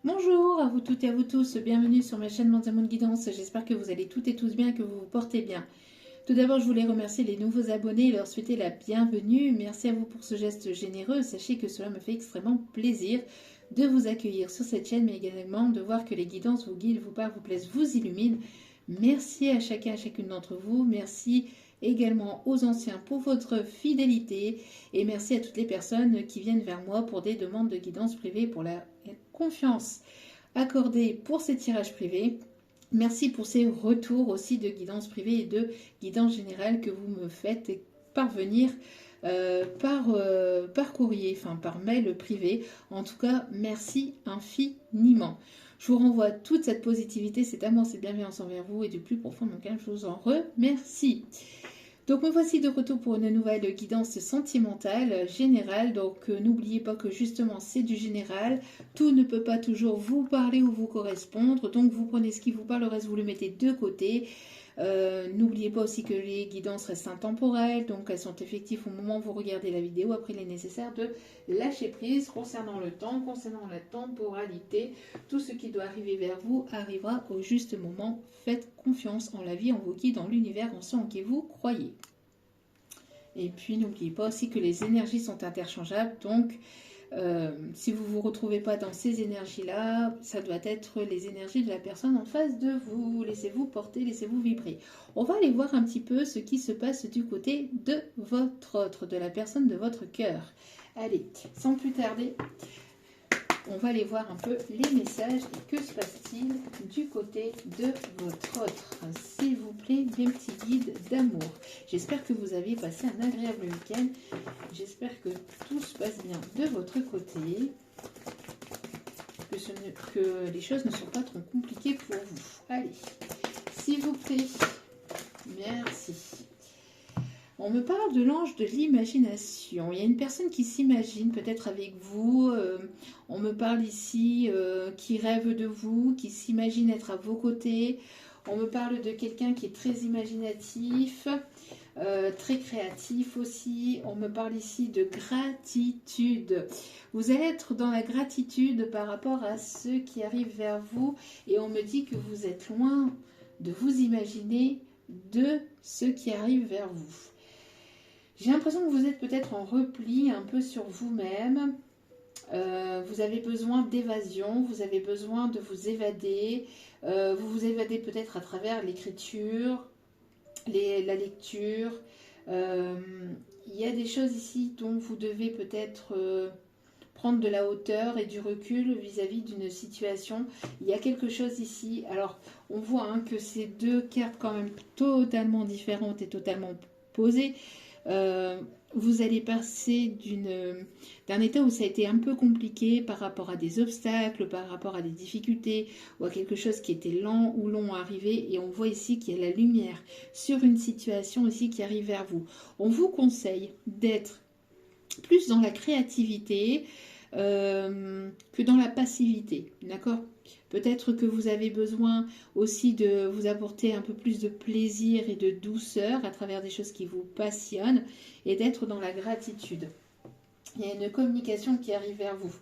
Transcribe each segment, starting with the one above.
Bonjour à vous toutes et à vous tous, bienvenue sur ma chaîne Manzamon Guidance, j'espère que vous allez toutes et tous bien, que vous vous portez bien. Tout d'abord, je voulais remercier les nouveaux abonnés et leur souhaiter la bienvenue. Merci à vous pour ce geste généreux, sachez que cela me fait extrêmement plaisir de vous accueillir sur cette chaîne, mais également de voir que les guidances vous guident, vous parlent, vous plaisent, vous illuminent. Merci à chacun, à chacune d'entre vous, merci également aux anciens pour votre fidélité et merci à toutes les personnes qui viennent vers moi pour des demandes de guidance privée, pour la confiance accordée pour ces tirages privés. Merci pour ces retours aussi de guidance privée et de guidance générale que vous me faites parvenir par courrier, enfin par mail privé. En tout cas, merci infiniment. Je vous renvoie toute cette positivité, cet amour, cette bienveillance envers vous et du plus profond de mon cœur, je vous en remercie. Donc me voici de retour pour une nouvelle guidance sentimentale générale. Donc n'oubliez pas que justement c'est du général. Tout ne peut pas toujours vous parler ou vous correspondre. Donc vous prenez ce qui vous parle, le reste vous le mettez de côté. N'oubliez pas aussi que les guidances restent intemporelles. Donc elles sont effectives au moment où vous regardez la vidéo. Après il est nécessaire de lâcher prise concernant le temps, concernant la temporalité. Tout ce qui doit arriver vers vous arrivera au juste moment. Faites confiance en la vie, en vos guides, en l'univers, en ce en qui vous croyez. Et puis n'oubliez pas aussi que les énergies sont interchangeables, donc si vous ne vous retrouvez pas dans ces énergies-là, ça doit être les énergies de la personne en face de vous. Laissez-vous porter, laissez-vous vibrer. On va aller voir un petit peu ce qui se passe du côté de votre autre, de la personne de votre cœur. Allez, sans plus tarder, on va aller voir un peu les messages et que se passe-t-il du côté de votre autre. S'il vous plaît, mes petits guides d'amour. J'espère que vous avez passé un agréable week-end. J'espère que tout se passe bien de votre côté. Que les choses ne sont pas trop compliquées pour vous. Allez, s'il vous plaît. Merci. On me parle de l'ange de l'imagination. Il y a une personne qui s'imagine peut-être avec vous. On me parle ici qui rêve de vous, qui s'imagine être à vos côtés. On me parle de quelqu'un qui est très imaginatif, très créatif aussi. On me parle ici de gratitude. Vous allez être dans la gratitude par rapport à ceux qui arrivent vers vous. Et on me dit que vous êtes loin de vous imaginer de ceux qui arrivent vers vous. J'ai l'impression que vous êtes peut-être en repli un peu sur vous-même. Vous avez besoin d'évasion, vous avez besoin de vous évader. Vous vous évadez peut-être à travers l'écriture, la lecture. Il y a des choses ici dont vous devez peut-être prendre de la hauteur et du recul vis-à-vis d'une situation. Il y a quelque chose ici. Alors, on voit que ces deux cartes quand même totalement différentes et totalement posées. Vous allez passer d'un état où ça a été un peu compliqué par rapport à des obstacles, par rapport à des difficultés ou à quelque chose qui était lent ou long à arriver, et on voit ici qu'il y a la lumière sur une situation ici qui arrive vers vous. On vous conseille d'être plus dans la créativité que dans la passivité, d'accord ? Peut-être que vous avez besoin aussi de vous apporter un peu plus de plaisir et de douceur à travers des choses qui vous passionnent et d'être dans la gratitude. Il y a une communication qui arrive vers vous.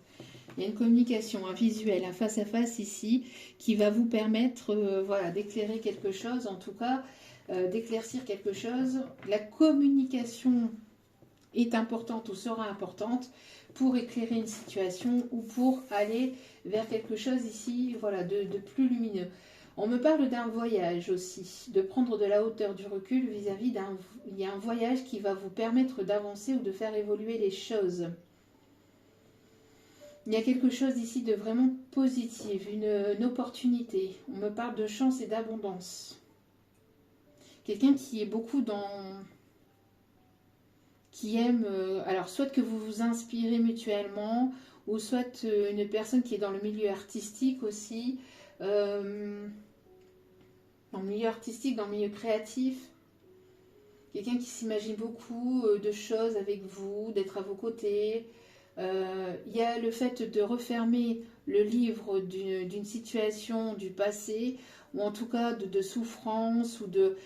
Il y a une communication, un visuel, un face-à-face ici qui va vous permettre d'éclairer quelque chose, en tout cas d'éclaircir quelque chose. La communication est importante ou sera importante pour éclairer une situation ou pour aller vers quelque chose ici de plus lumineux. On me parle d'un voyage aussi, de prendre de la hauteur, du recul vis-à-vis il y a un voyage qui va vous permettre d'avancer ou de faire évoluer les choses. Il y a quelque chose ici de vraiment positif, une opportunité. On me parle de chance et d'abondance. Quelqu'un qui est beaucoup qui aime, alors soit que vous vous inspirez mutuellement, ou soit une personne qui est dans le milieu artistique aussi, dans le milieu artistique, dans le milieu créatif, quelqu'un qui s'imagine beaucoup de choses avec vous, d'être à vos côtés. Il y a le fait de refermer le livre d'une situation du passé. ou en tout cas de souffrance ou de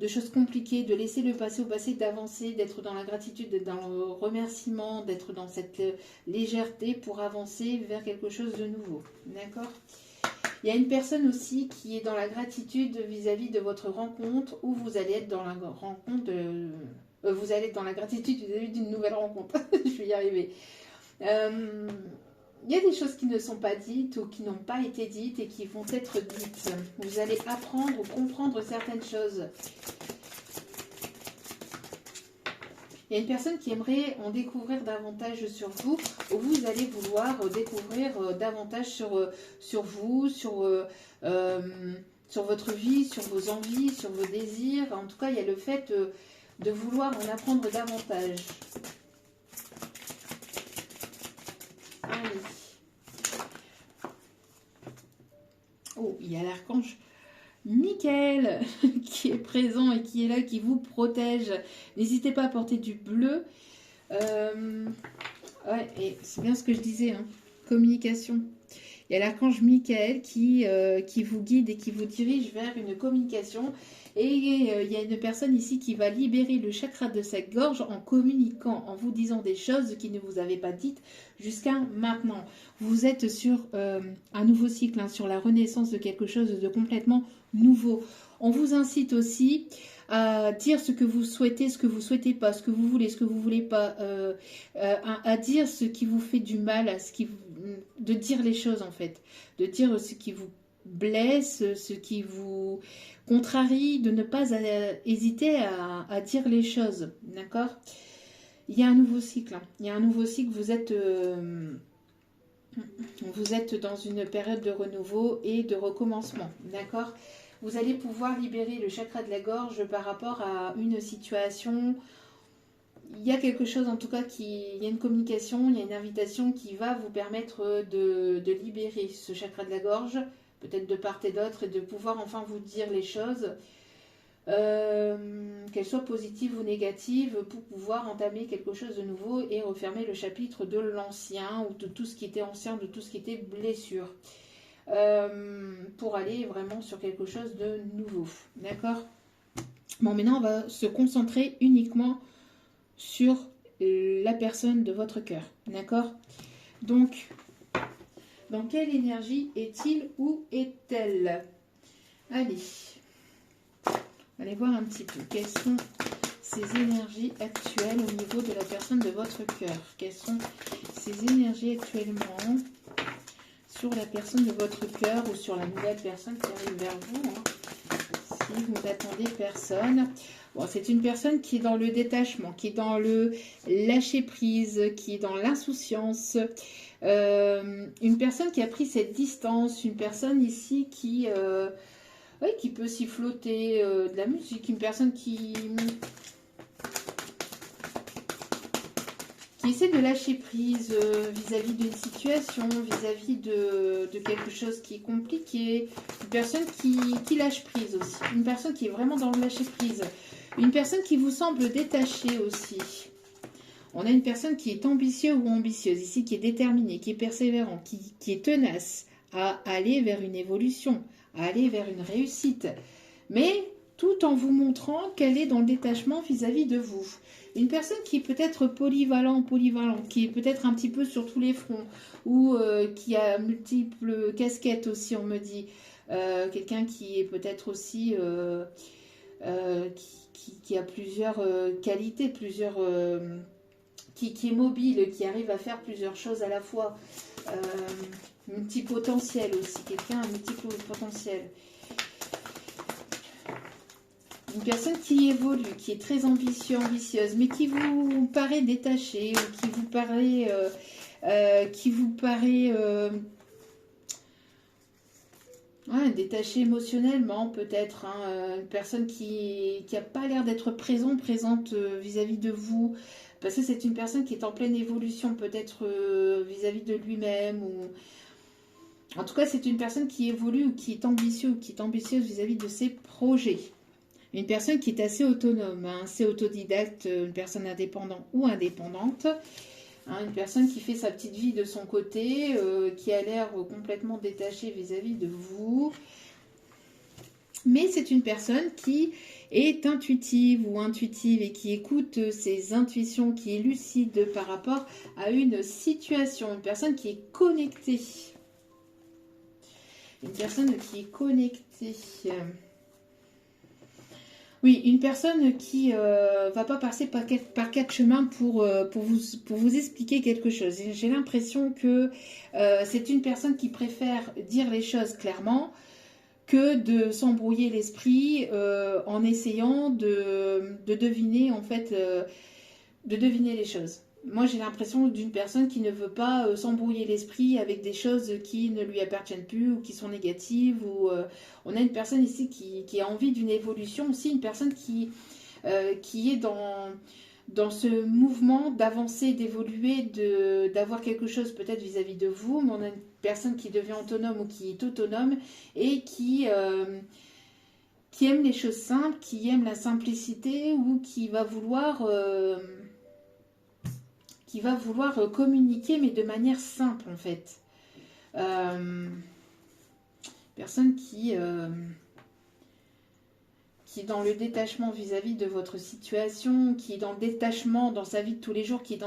choses compliquées, de laisser le passé au passé, d'avancer, d'être dans la gratitude, d'être dans le remerciement, d'être dans cette légèreté pour avancer vers quelque chose de nouveau. D'accord ? Il y a une personne aussi qui est dans la gratitude vis-à-vis de votre rencontre, ou vous allez être dans la rencontre de... vous allez être dans la gratitude vis-à-vis d'une nouvelle rencontre. Je vais y arriver. Il y a des choses qui ne sont pas dites ou qui n'ont pas été dites et qui vont être dites. Vous allez apprendre ou comprendre certaines choses. Il y a une personne qui aimerait en découvrir davantage sur vous, ou vous allez vouloir découvrir davantage sur vous, sur votre vie, sur vos envies, sur vos désirs. En tout cas, il y a le fait de vouloir en apprendre davantage. Allez. Oh, il y a l'archange Michael qui est présent et qui est là, qui vous protège. N'hésitez pas à porter du bleu. Ouais, et c'est bien ce que je disais, hein. Communication. Il y a l'archange Michael qui vous guide et qui vous dirige vers une communication. Et il y a une personne ici qui va libérer le chakra de sa gorge en communiquant, en vous disant des choses qui ne vous avaient pas dites jusqu'à maintenant. Vous êtes sur un nouveau cycle, hein, sur la renaissance de quelque chose de complètement nouveau. On vous incite aussi à dire ce que vous souhaitez, ce que vous souhaitez pas, ce que vous voulez, ce que vous voulez pas, à dire ce qui vous fait du mal, de dire les choses en fait, de dire ce qui vous blesse, ce qui vous contrarie, de ne pas hésiter à dire les choses, d'accord? Il y a un nouveau cycle, hein. Il y a un nouveau cycle, vous êtes dans une période de renouveau et de recommencement, d'accord? Vous allez pouvoir libérer le chakra de la gorge par rapport à une situation. Il y a quelque chose en tout cas, il y a une communication, il y a une invitation qui va vous permettre de libérer ce chakra de la gorge, peut-être de part et d'autre, et de pouvoir enfin vous dire les choses, qu'elles soient positives ou négatives, pour pouvoir entamer quelque chose de nouveau et refermer le chapitre de l'ancien ou de tout ce qui était ancien, de tout ce qui était blessure. Pour aller vraiment sur quelque chose de nouveau. D'accord? Bon, maintenant, on va se concentrer uniquement sur la personne de votre cœur. D'accord? Donc, dans quelle énergie est-il ou est-elle? Allez. Allez voir un petit peu. Quelles sont ces énergies actuelles au niveau de la personne de votre cœur? Quelles sont ces énergies actuellement sur la personne de votre cœur ou sur la nouvelle personne qui arrive vers vous, hein, si vous n'attendez personne. Bon, c'est une personne qui est dans le détachement, qui est dans le lâcher-prise, qui est dans l'insouciance. Une personne qui a pris cette distance, une personne ici qui peut s'y flotter de la musique, une personne qui essaie de lâcher prise vis-à-vis d'une situation, vis-à-vis de quelque chose qui est compliqué, une personne qui lâche prise aussi, une personne qui est vraiment dans le lâcher prise, une personne qui vous semble détachée aussi. On a une personne qui est ambitieux ou ambitieuse ici, qui est déterminée, qui est persévérant, qui est tenace à aller vers une évolution, à aller vers une réussite, mais tout en vous montrant qu'elle est dans le détachement vis-à-vis de vous. Une personne qui est peut-être polyvalente, qui est peut-être un petit peu sur tous les fronts, ou qui a multiples casquettes aussi, on me dit. Quelqu'un qui est peut-être aussi... qui a plusieurs qualités, qui est mobile, qui arrive à faire plusieurs choses à la fois. Multipotentiel aussi, quelqu'un à multipotentiel. Une personne qui évolue, qui est très ambitieuse, mais qui vous paraît détachée, ou qui vous paraît détachée émotionnellement peut-être, hein, une personne qui n'a pas l'air d'être présente vis-à-vis de vous, parce que c'est une personne qui est en pleine évolution peut-être vis-à-vis de lui-même, ou en tout cas c'est une personne qui évolue ou qui est ambitieuse vis-à-vis de ses projets. Une personne qui est assez autonome, hein, assez autodidacte, une personne indépendante ou indépendante, hein, une personne qui fait sa petite vie de son côté, qui a l'air complètement détachée vis-à-vis de vous. Mais c'est une personne qui est intuitive ou intuitive et qui écoute ses intuitions, qui est lucide par rapport à une situation. Une personne qui est connectée. Une personne qui est connectée. Oui, une personne qui va pas passer par quatre chemins pour vous expliquer quelque chose. J'ai l'impression que c'est une personne qui préfère dire les choses clairement que de s'embrouiller l'esprit en essayant de deviner en fait, de deviner les choses. Moi, j'ai l'impression d'une personne qui ne veut pas s'embrouiller l'esprit avec des choses qui ne lui appartiennent plus ou qui sont négatives. On a une personne ici qui a envie d'une évolution, aussi une personne qui est dans ce mouvement d'avancer, d'évoluer, d'avoir quelque chose peut-être vis-à-vis de vous. Mais on a une personne qui devient autonome ou qui est autonome et qui aime les choses simples, qui aime la simplicité ou qui va vouloir communiquer, mais de manière simple, en fait. Personne qui est dans le détachement vis-à-vis de votre situation, qui est dans le détachement dans sa vie de tous les jours, qui est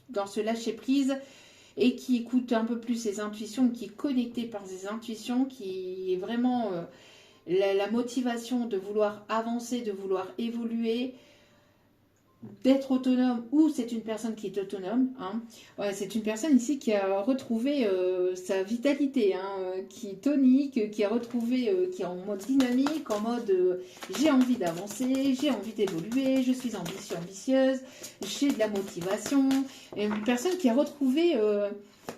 dans ce lâcher-prise et qui écoute un peu plus ses intuitions, qui est connecté par ses intuitions, qui est vraiment la motivation de vouloir avancer, de vouloir évoluer, d'être autonome, ou c'est une personne qui est autonome, hein. Ouais, c'est une personne ici qui a retrouvé sa vitalité, hein, qui est tonique, qui a retrouvé, qui est en mode dynamique, en mode j'ai envie d'avancer, j'ai envie d'évoluer, je suis ambitieuse, j'ai de la motivation, et une personne qui a retrouvé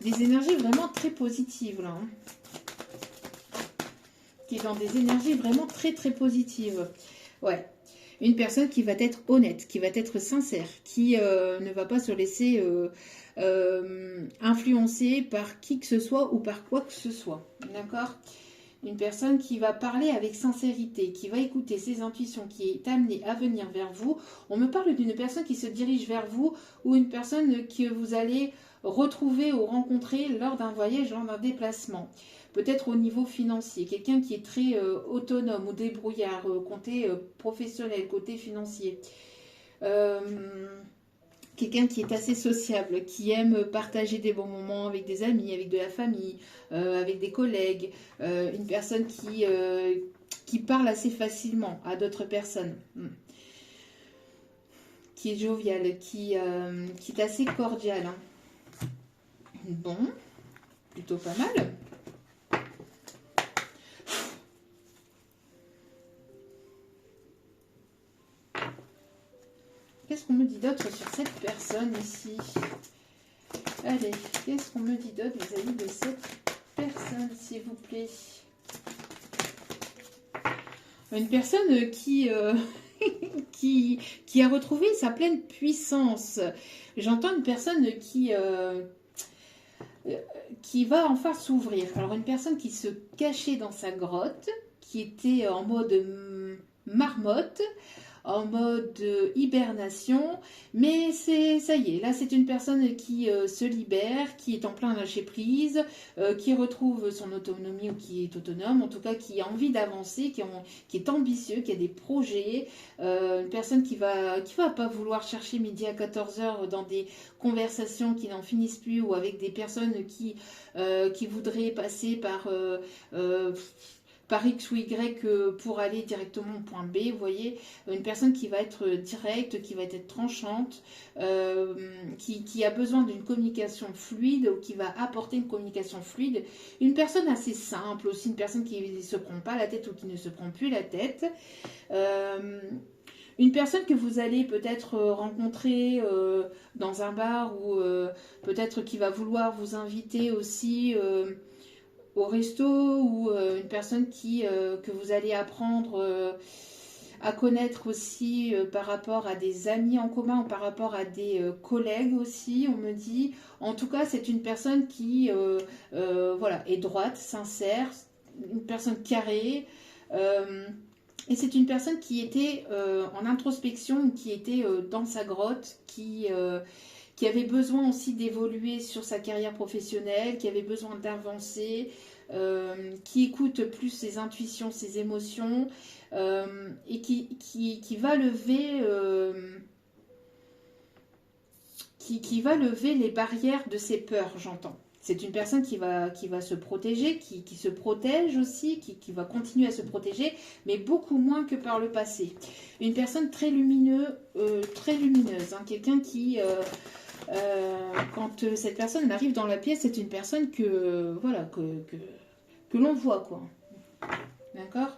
des énergies vraiment très positives là, hein. Qui est dans des énergies vraiment très très positives. Ouais. Une personne qui va être honnête, qui va être sincère, qui ne va pas se laisser influencer par qui que ce soit ou par quoi que ce soit. D'accord ? Une personne qui va parler avec sincérité, qui va écouter ses intuitions, qui est amenée à venir vers vous. On me parle d'une personne qui se dirige vers vous ou une personne que vous allez retrouver ou rencontrer lors d'un voyage, lors d'un déplacement. Peut-être au niveau financier, quelqu'un qui est très autonome ou débrouillard, côté professionnel, côté financier. Quelqu'un qui est assez sociable, qui aime partager des bons moments avec des amis, avec de la famille, avec des collègues. Une personne qui parle assez facilement à d'autres personnes. Qui est joviale, qui est assez cordiale. Hein. Bon, plutôt pas mal. Qu'est-ce qu'on me dit d'autre sur cette personne ici? Allez, qu'est-ce qu'on me dit d'autre vis-à-vis de cette personne, s'il vous plaît? Une personne qui a retrouvé sa pleine puissance. J'entends une personne qui va enfin s'ouvrir. Alors, une personne qui se cachait dans sa grotte, qui était en mode marmotte, en mode hibernation, mais ça y est, là c'est une personne qui se libère, qui est en plein lâcher prise, qui retrouve son autonomie ou qui est autonome, en tout cas qui a envie d'avancer, qui est ambitieux, qui a des projets, une personne qui va pas vouloir chercher midi à 14h dans des conversations qui n'en finissent plus ou avec des personnes qui voudraient passer par X ou Y pour aller directement au point B, vous voyez, une personne qui va être directe, qui va être tranchante, qui a besoin d'une communication fluide ou qui va apporter une communication fluide, une personne assez simple aussi, une personne qui ne se prend pas la tête ou qui ne se prend plus la tête, une personne que vous allez peut-être rencontrer dans un bar ou peut-être qui va vouloir vous inviter aussi au resto ou une personne que vous allez apprendre à connaître aussi par rapport à des amis en commun ou par rapport à des collègues aussi, on me dit. En tout cas, c'est une personne qui voilà, est droite, sincère, une personne carrée. Et c'est une personne qui était en introspection, qui était dans sa grotte, qui avait besoin aussi d'évoluer sur sa carrière professionnelle, qui avait besoin d'avancer, qui écoute plus ses intuitions, ses émotions, et qui va lever... qui va lever les barrières de ses peurs, j'entends. C'est une personne qui va se protéger, qui se protège aussi, qui va continuer à se protéger, mais beaucoup moins que par le passé. Une personne très lumineuse, hein, quelqu'un qui, quand cette personne arrive dans la pièce, c'est une personne voilà, que l'on voit, quoi. D'accord ?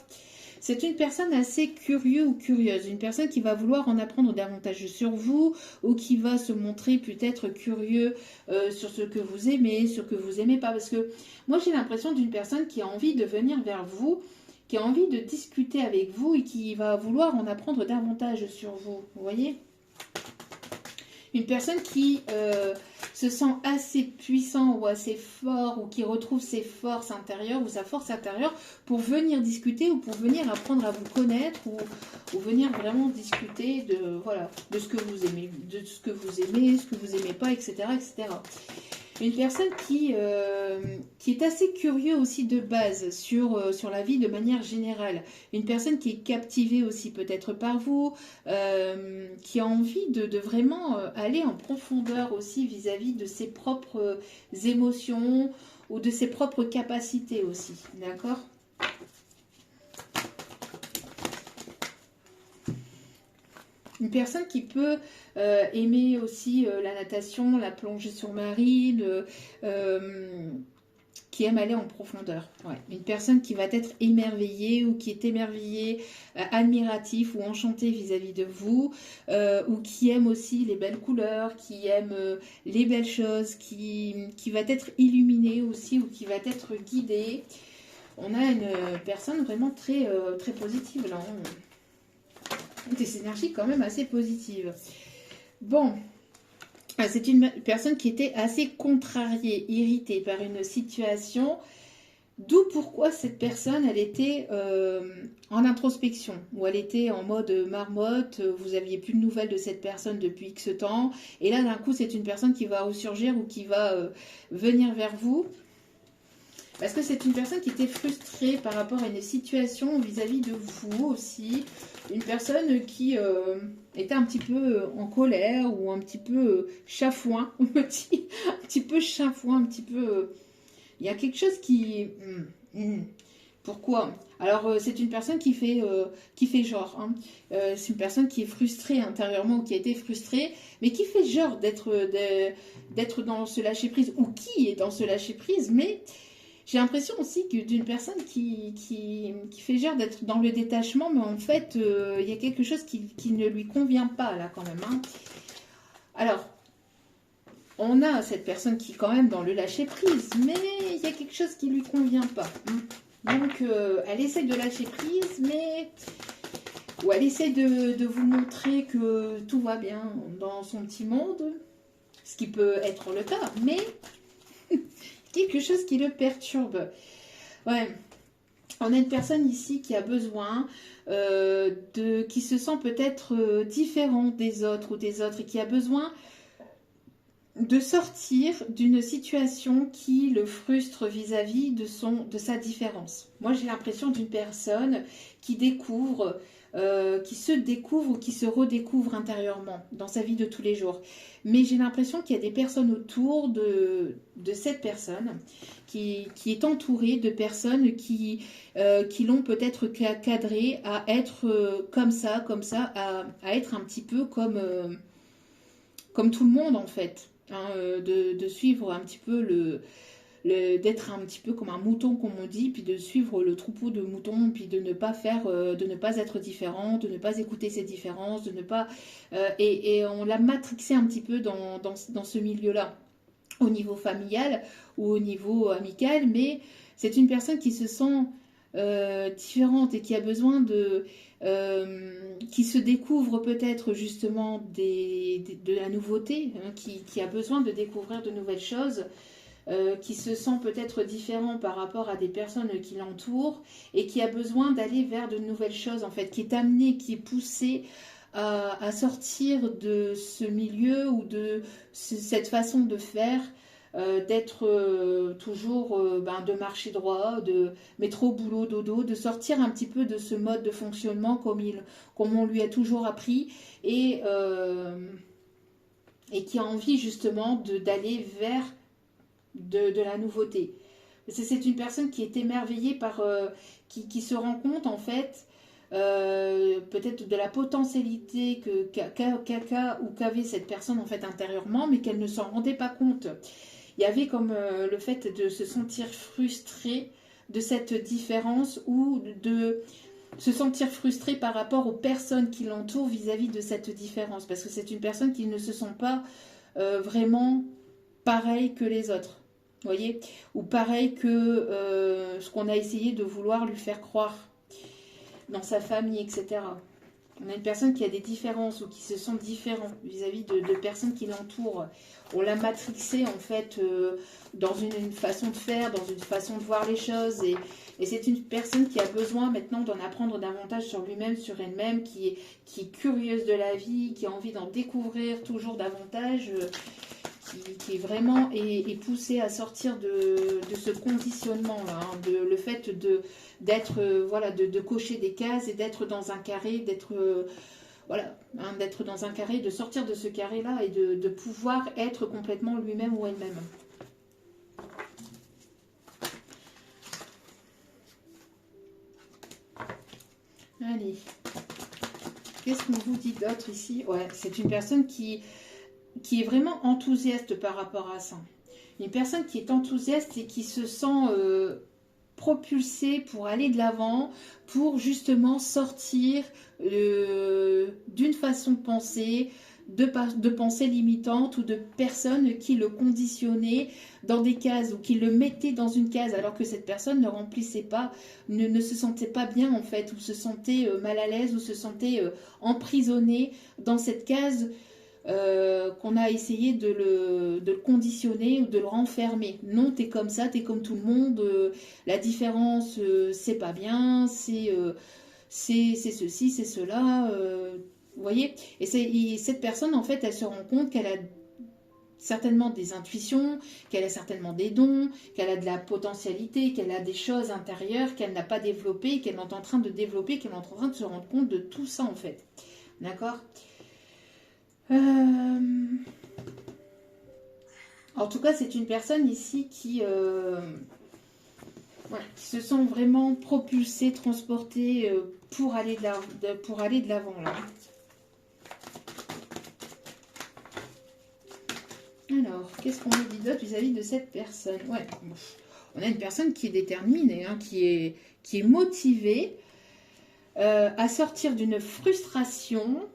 C'est une personne assez curieuse ou curieuse, une personne qui va vouloir en apprendre davantage sur vous ou qui va se montrer peut-être curieux sur ce que vous aimez, sur ce que vous aimez pas. Parce que moi j'ai l'impression d'une personne qui a envie de venir vers vous, qui a envie de discuter avec vous et qui va vouloir en apprendre davantage sur vous. Vous voyez ? Une personne qui se sent assez puissant ou assez fort ou qui retrouve ses forces intérieures ou sa force intérieure pour venir discuter ou pour venir apprendre à vous connaître ou venir vraiment discuter voilà, de ce que vous aimez, ce que vous aimez pas, etc. etc. Une personne qui est assez curieux aussi de base sur la vie de manière générale. Une personne qui est captivée aussi peut-être par vous, qui a envie de vraiment aller en profondeur aussi vis-à-vis de ses propres émotions ou de ses propres capacités aussi. D'accord ? Une personne qui peut aimer aussi la natation, la plongée sous-marine, qui aime aller en profondeur. Ouais. Une personne qui va être émerveillée ou qui est émerveillée, admiratif ou enchanté vis-à-vis de vous, ou qui aime aussi les belles couleurs, qui aime les belles choses, qui va être illuminée aussi ou qui va être guidée. On a une personne vraiment très, très positive là. Des énergies quand même assez positives. Bon, c'est une personne qui était assez contrariée, irritée par une situation, d'où pourquoi cette personne, elle était en introspection, ou elle était en mode marmotte, vous aviez plus de nouvelles de cette personne depuis X temps, et là d'un coup c'est une personne qui va ressurgir ou qui va venir vers vous. Parce que c'est une personne qui était frustrée par rapport à une situation vis-à-vis de vous aussi. Une personne qui était un petit peu en colère ou un petit peu chafouin. On me dit un petit peu chafouin, un petit peu... Il y a quelque chose qui... Pourquoi ? Alors, c'est une personne qui fait genre. Hein. C'est une personne qui est frustrée intérieurement ou qui a été frustrée, mais qui fait genre d'être dans ce lâcher-prise ou qui est dans ce lâcher-prise, mais... J'ai l'impression aussi que d'une personne qui fait genre d'être dans le détachement, mais en fait, il y a quelque chose qui ne lui convient pas, là, quand même. Hein. Alors, on a cette personne qui est quand même dans le lâcher-prise, mais il y a quelque chose qui ne lui convient pas. Donc, elle essaie de lâcher prise, mais... Ou elle essaie de vous montrer que tout va bien dans son petit monde, ce qui peut être le cas, mais... quelque chose qui le perturbe. Ouais. On a une personne ici qui a besoin qui se sent peut-être différent des autres ou des autres et qui a besoin de sortir d'une situation qui le frustre vis-à-vis de sa différence. Moi, j'ai l'impression d'une personne qui découvre, qui se découvre ou qui se redécouvre intérieurement dans sa vie de tous les jours. Mais j'ai l'impression qu'il y a des personnes autour de cette personne qui est entourée de personnes qui l'ont peut-être cadré à être comme ça, à être un petit peu comme tout le monde en fait. Hein, de suivre un petit peu d'être un petit peu comme un mouton comme on dit, puis de suivre le troupeau de moutons, puis de ne pas être différent, de ne pas écouter ses différences, de ne pas et on l'a matrixé un petit peu dans ce milieu-là, au niveau familial ou au niveau amical, mais c'est une personne qui se sent différente et qui a besoin qui se découvre peut-être justement de la nouveauté, hein, qui a besoin de découvrir de nouvelles choses, qui se sent peut-être différent par rapport à des personnes qui l'entourent et qui a besoin d'aller vers de nouvelles choses en fait, qui est amené, qui est poussé à sortir de ce milieu ou de cette façon de faire d'être toujours, de marcher droit, de métro, boulot, dodo, de sortir un petit peu de ce mode de fonctionnement comme on lui a toujours appris et qui a envie justement d'aller vers de la nouveauté. C'est une personne qui est émerveillée qui se rend compte en fait peut-être de la potentialité qu'avait cette personne en fait intérieurement, mais qu'elle ne s'en rendait pas compte. Il y avait comme le fait de se sentir frustré de cette différence ou de se sentir frustré par rapport aux personnes qui l'entourent vis-à-vis de cette différence, parce que c'est une personne qui ne se sent pas vraiment pareille que les autres. Vous voyez, ou pareil que ce qu'on a essayé de vouloir lui faire croire dans sa famille, etc. On a une personne qui a des différences ou qui se sent différent vis-à-vis de personnes qui l'entourent. On l'a matrixé en fait dans une façon de faire, dans une façon de voir les choses. Et c'est une personne qui a besoin maintenant d'en apprendre davantage sur lui-même, sur elle-même, qui est curieuse de la vie, qui a envie d'en découvrir toujours davantage. Qui est vraiment est poussé à sortir de ce conditionnement-là, hein, le fait d'être de cocher des cases et d'être dans un carré, d'être d'être dans un carré, de sortir de ce carré-là et de pouvoir être complètement lui-même ou elle-même. Allez, qu'est-ce qu'on vous dit d'autre ici? Ouais, c'est une personne qui est vraiment enthousiaste par rapport à ça. Une personne qui est enthousiaste et qui se sent propulsée pour aller de l'avant, pour justement sortir d'une façon de penser, de pensée limitante ou de personnes qui le conditionnaient dans des cases ou qui le mettaient dans une case alors que cette personne ne remplissait pas, ne se sentait pas bien en fait, ou se sentait mal à l'aise, ou se sentait emprisonnée dans cette case qu'on a essayé de le conditionner ou de le renfermer. Non, t'es comme ça, t'es comme tout le monde, la différence, c'est pas bien, c'est ceci, c'est cela, vous voyez. Et cette personne, en fait, elle se rend compte qu'elle a certainement des intuitions, qu'elle a certainement des dons, qu'elle a de la potentialité, qu'elle a des choses intérieures qu'elle n'a pas développées, qu'elle est en train de développer, qu'elle est en train de se rendre compte de tout ça, en fait. D'accord ? En tout cas, c'est une personne ici qui se sent vraiment propulsée, transportée pour aller de l'avant là. Alors, qu'est-ce qu'on nous dit d'autre vis-à-vis de cette personne? Ouais, on a une personne qui est déterminée, hein, qui est motivée à sortir d'une frustration,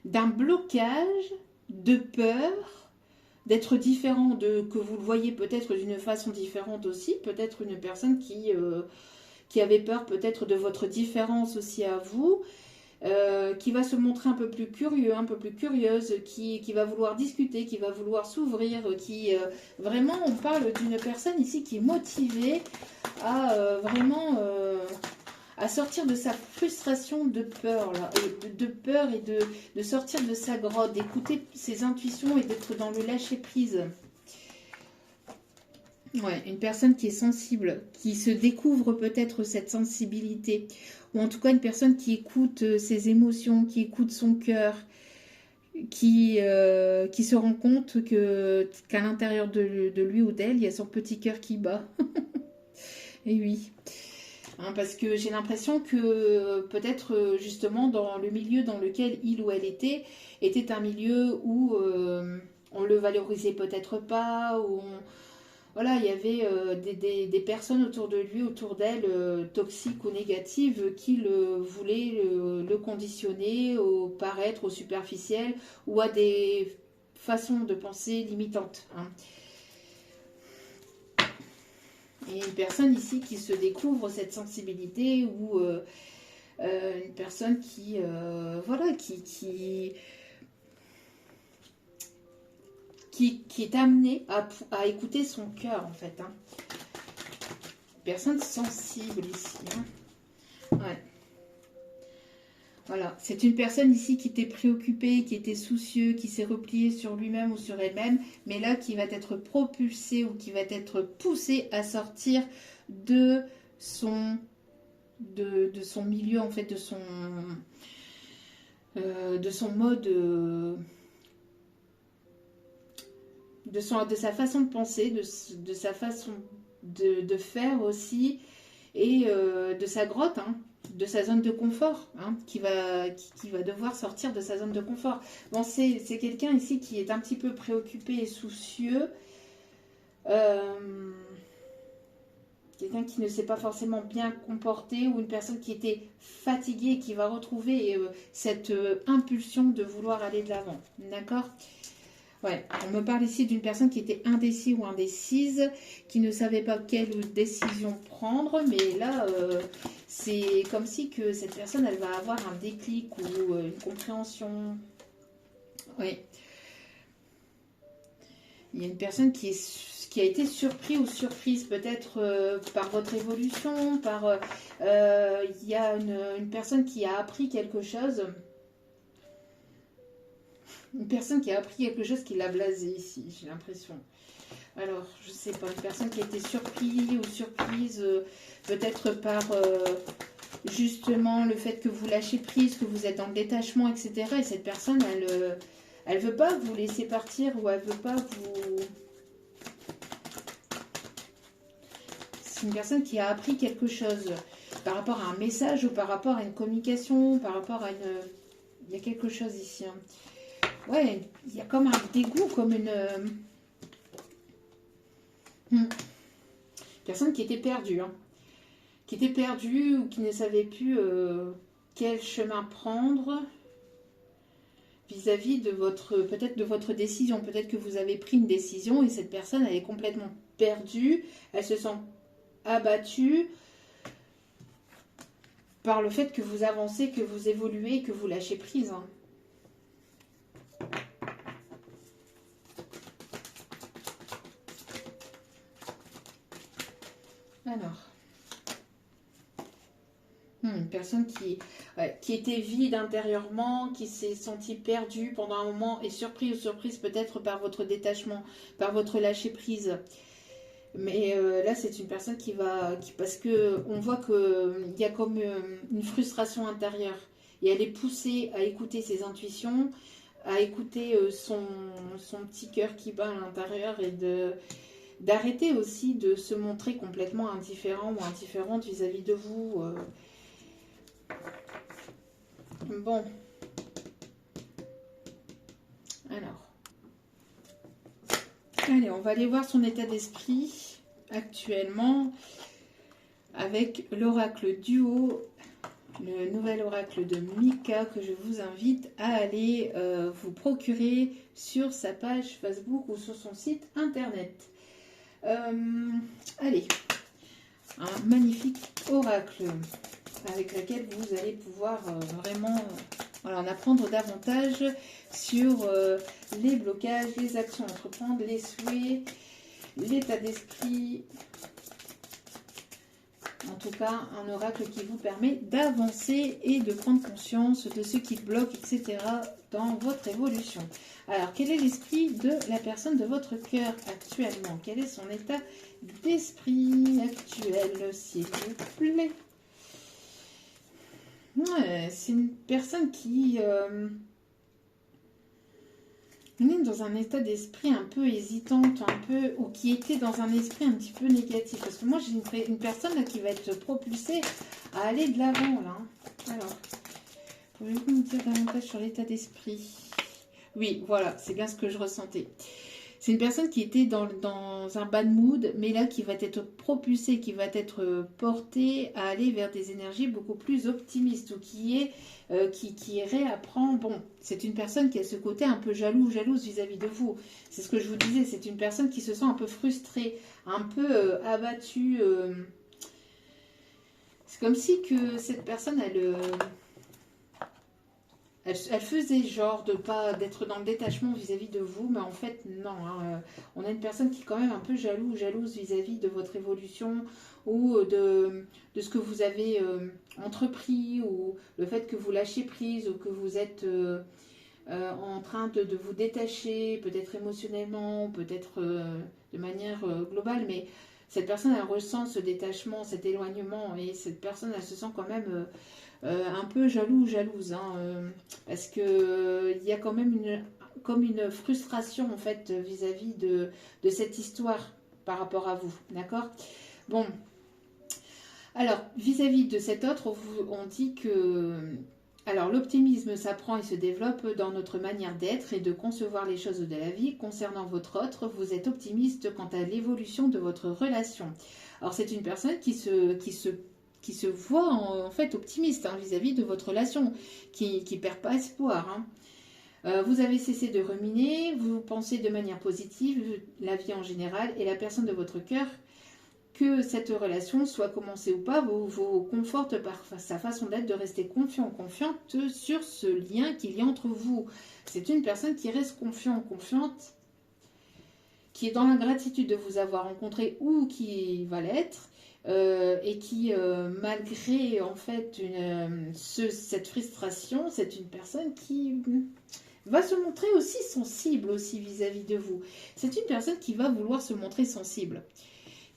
d'un blocage, de peur, d'être différent, que vous le voyez peut-être d'une façon différente aussi, peut-être une personne qui avait peur peut-être de votre différence aussi à vous, qui va se montrer un peu plus curieux, un peu plus curieuse, qui va vouloir discuter, qui va vouloir s'ouvrir, vraiment on parle d'une personne ici qui est motivée à vraiment à sortir de sa frustration de peur, là, de peur et de sortir de sa grotte, d'écouter ses intuitions et d'être dans le lâcher-prise. Ouais, une personne qui est sensible, qui se découvre peut-être cette sensibilité, ou en tout cas une personne qui écoute ses émotions, qui écoute son cœur, qui se rend compte qu'à l'intérieur de lui ou d'elle, il y a son petit cœur qui bat. Et oui. Hein, parce que j'ai l'impression que peut-être justement dans le milieu dans lequel il ou elle était un milieu où on le valorisait peut-être pas, où voilà, il y avait des personnes autour de lui, autour d'elle, toxiques ou négatives, qui voulaient le conditionner au paraître, au superficiel, ou à des façons de penser limitantes. Hein. Et une personne ici qui se découvre cette sensibilité, ou une personne qui est amenée à écouter son cœur, en fait. Hein. Personne sensible ici. Hein. Ouais. Voilà, c'est une personne ici qui était préoccupée, qui était soucieux, qui s'est replié sur lui-même ou sur elle-même, mais là qui va être propulsé ou qui va être poussé à sortir de son, de son milieu, en fait, de son mode, de sa façon de penser, de sa façon de faire aussi, et de sa grotte, hein, de sa zone de confort, hein, qui va devoir sortir de sa zone de confort. Bon, c'est quelqu'un ici qui est un petit peu préoccupé et soucieux, quelqu'un qui ne s'est pas forcément bien comporté, ou une personne qui était fatiguée et qui va retrouver cette impulsion de vouloir aller de l'avant. D'accord ? Ouais, on me parle ici d'une personne qui était indécis ou indécise, qui ne savait pas quelle décision prendre, mais là, c'est comme si que cette personne, elle va avoir un déclic ou une compréhension. Oui. Il y a une personne qui a été surpris ou surprise peut-être par votre évolution, il y a une personne qui a appris quelque chose. Une personne qui a appris quelque chose qui l'a blasé ici, j'ai l'impression. Alors, je sais pas, une personne qui a été surprise ou surprise, peut-être par justement le fait que vous lâchez prise, que vous êtes dans le détachement, etc. Et cette personne, elle veut pas vous laisser partir, ou elle veut pas vous... C'est une personne qui a appris quelque chose par rapport à un message ou par rapport à une communication, par rapport à une... Il y a quelque chose ici, hein. Ouais, il y a comme un dégoût, comme une personne qui était perdue, hein. Qui était perdue ou qui ne savait plus quel chemin prendre vis-à-vis de votre, peut-être de votre décision. Peut-être que vous avez pris une décision et cette personne, elle est complètement perdue, elle se sent abattue par le fait que vous avancez, que vous évoluez, que vous lâchez prise, hein. Alors, une personne qui était vide intérieurement, qui s'est sentie perdue pendant un moment et surpris ou surprise peut-être par votre détachement, par votre lâcher-prise. Mais là, c'est une personne parce que on voit qu'il y a comme une frustration intérieure et elle est poussée à écouter ses intuitions, à écouter son petit cœur qui bat à l'intérieur et d'arrêter aussi de se montrer complètement indifférent ou indifférente vis-à-vis de vous. Bon. Alors. Allez, on va aller voir son état d'esprit actuellement avec l'oracle duo, le nouvel oracle de Mika que je vous invite à aller vous procurer sur sa page Facebook ou sur son site internet. Allez, un magnifique oracle avec lequel vous allez pouvoir vraiment voilà, en apprendre davantage sur les blocages, les actions à entreprendre, les souhaits, l'état d'esprit. En tout cas, un oracle qui vous permet d'avancer et de prendre conscience de ce qui bloque, etc. dans votre évolution. Alors, quel est l'esprit de la personne de votre cœur actuellement? Quel est son état d'esprit actuel, s'il vous plaît? Ouais, c'est une personne qui est dans un état d'esprit un peu hésitante, ou qui était dans un esprit un petit peu négatif. Parce que moi, j'ai une personne là, qui va être propulsée à aller de l'avant, là. Alors, pouvez-vous me dire davantage sur l'état d'esprit? Oui, voilà, c'est bien ce que je ressentais. C'est une personne qui était dans un bad mood, mais là qui va être propulsée, qui va être portée à aller vers des énergies beaucoup plus optimistes, ou qui réapprend. Bon, c'est une personne qui a ce côté un peu jalouse vis-à-vis de vous. C'est ce que je vous disais, c'est une personne qui se sent un peu frustrée, un peu abattue. C'est comme si que cette personne, elle faisait genre d'être dans le détachement vis-à-vis de vous, mais en fait non, hein. On a une personne qui est quand même un peu jalouse vis-à-vis de votre évolution, ou de ce que vous avez entrepris, ou le fait que vous lâchez prise, ou que vous êtes en train de vous détacher, peut-être émotionnellement, peut-être de manière globale, mais cette personne, elle ressent ce détachement, cet éloignement, et cette personne, elle se sent quand même un peu jalouse, hein, parce que il y a quand même comme une frustration en fait vis-à-vis de cette histoire par rapport à vous, d'accord? Bon, alors vis-à-vis de cet autre, on dit que alors l'optimisme s'apprend et se développe dans notre manière d'être et de concevoir les choses de la vie. Concernant votre autre, vous êtes optimiste quant à l'évolution de votre relation. Alors c'est une personne qui se voit en fait optimiste hein, vis-à-vis de votre relation, qui ne perd pas espoir. Hein. Vous avez cessé de ruminer, vous pensez de manière positive, la vie en général et la personne de votre cœur, que cette relation soit commencée ou pas, vous conforte par sa façon d'être de rester confiante sur ce lien qu'il y a entre vous. C'est une personne qui reste confiante, qui est dans la gratitude de vous avoir rencontré ou qui va l'être, et qui, malgré en fait cette frustration, c'est une personne qui va se montrer aussi sensible aussi vis-à-vis de vous. C'est une personne qui va vouloir se montrer sensible,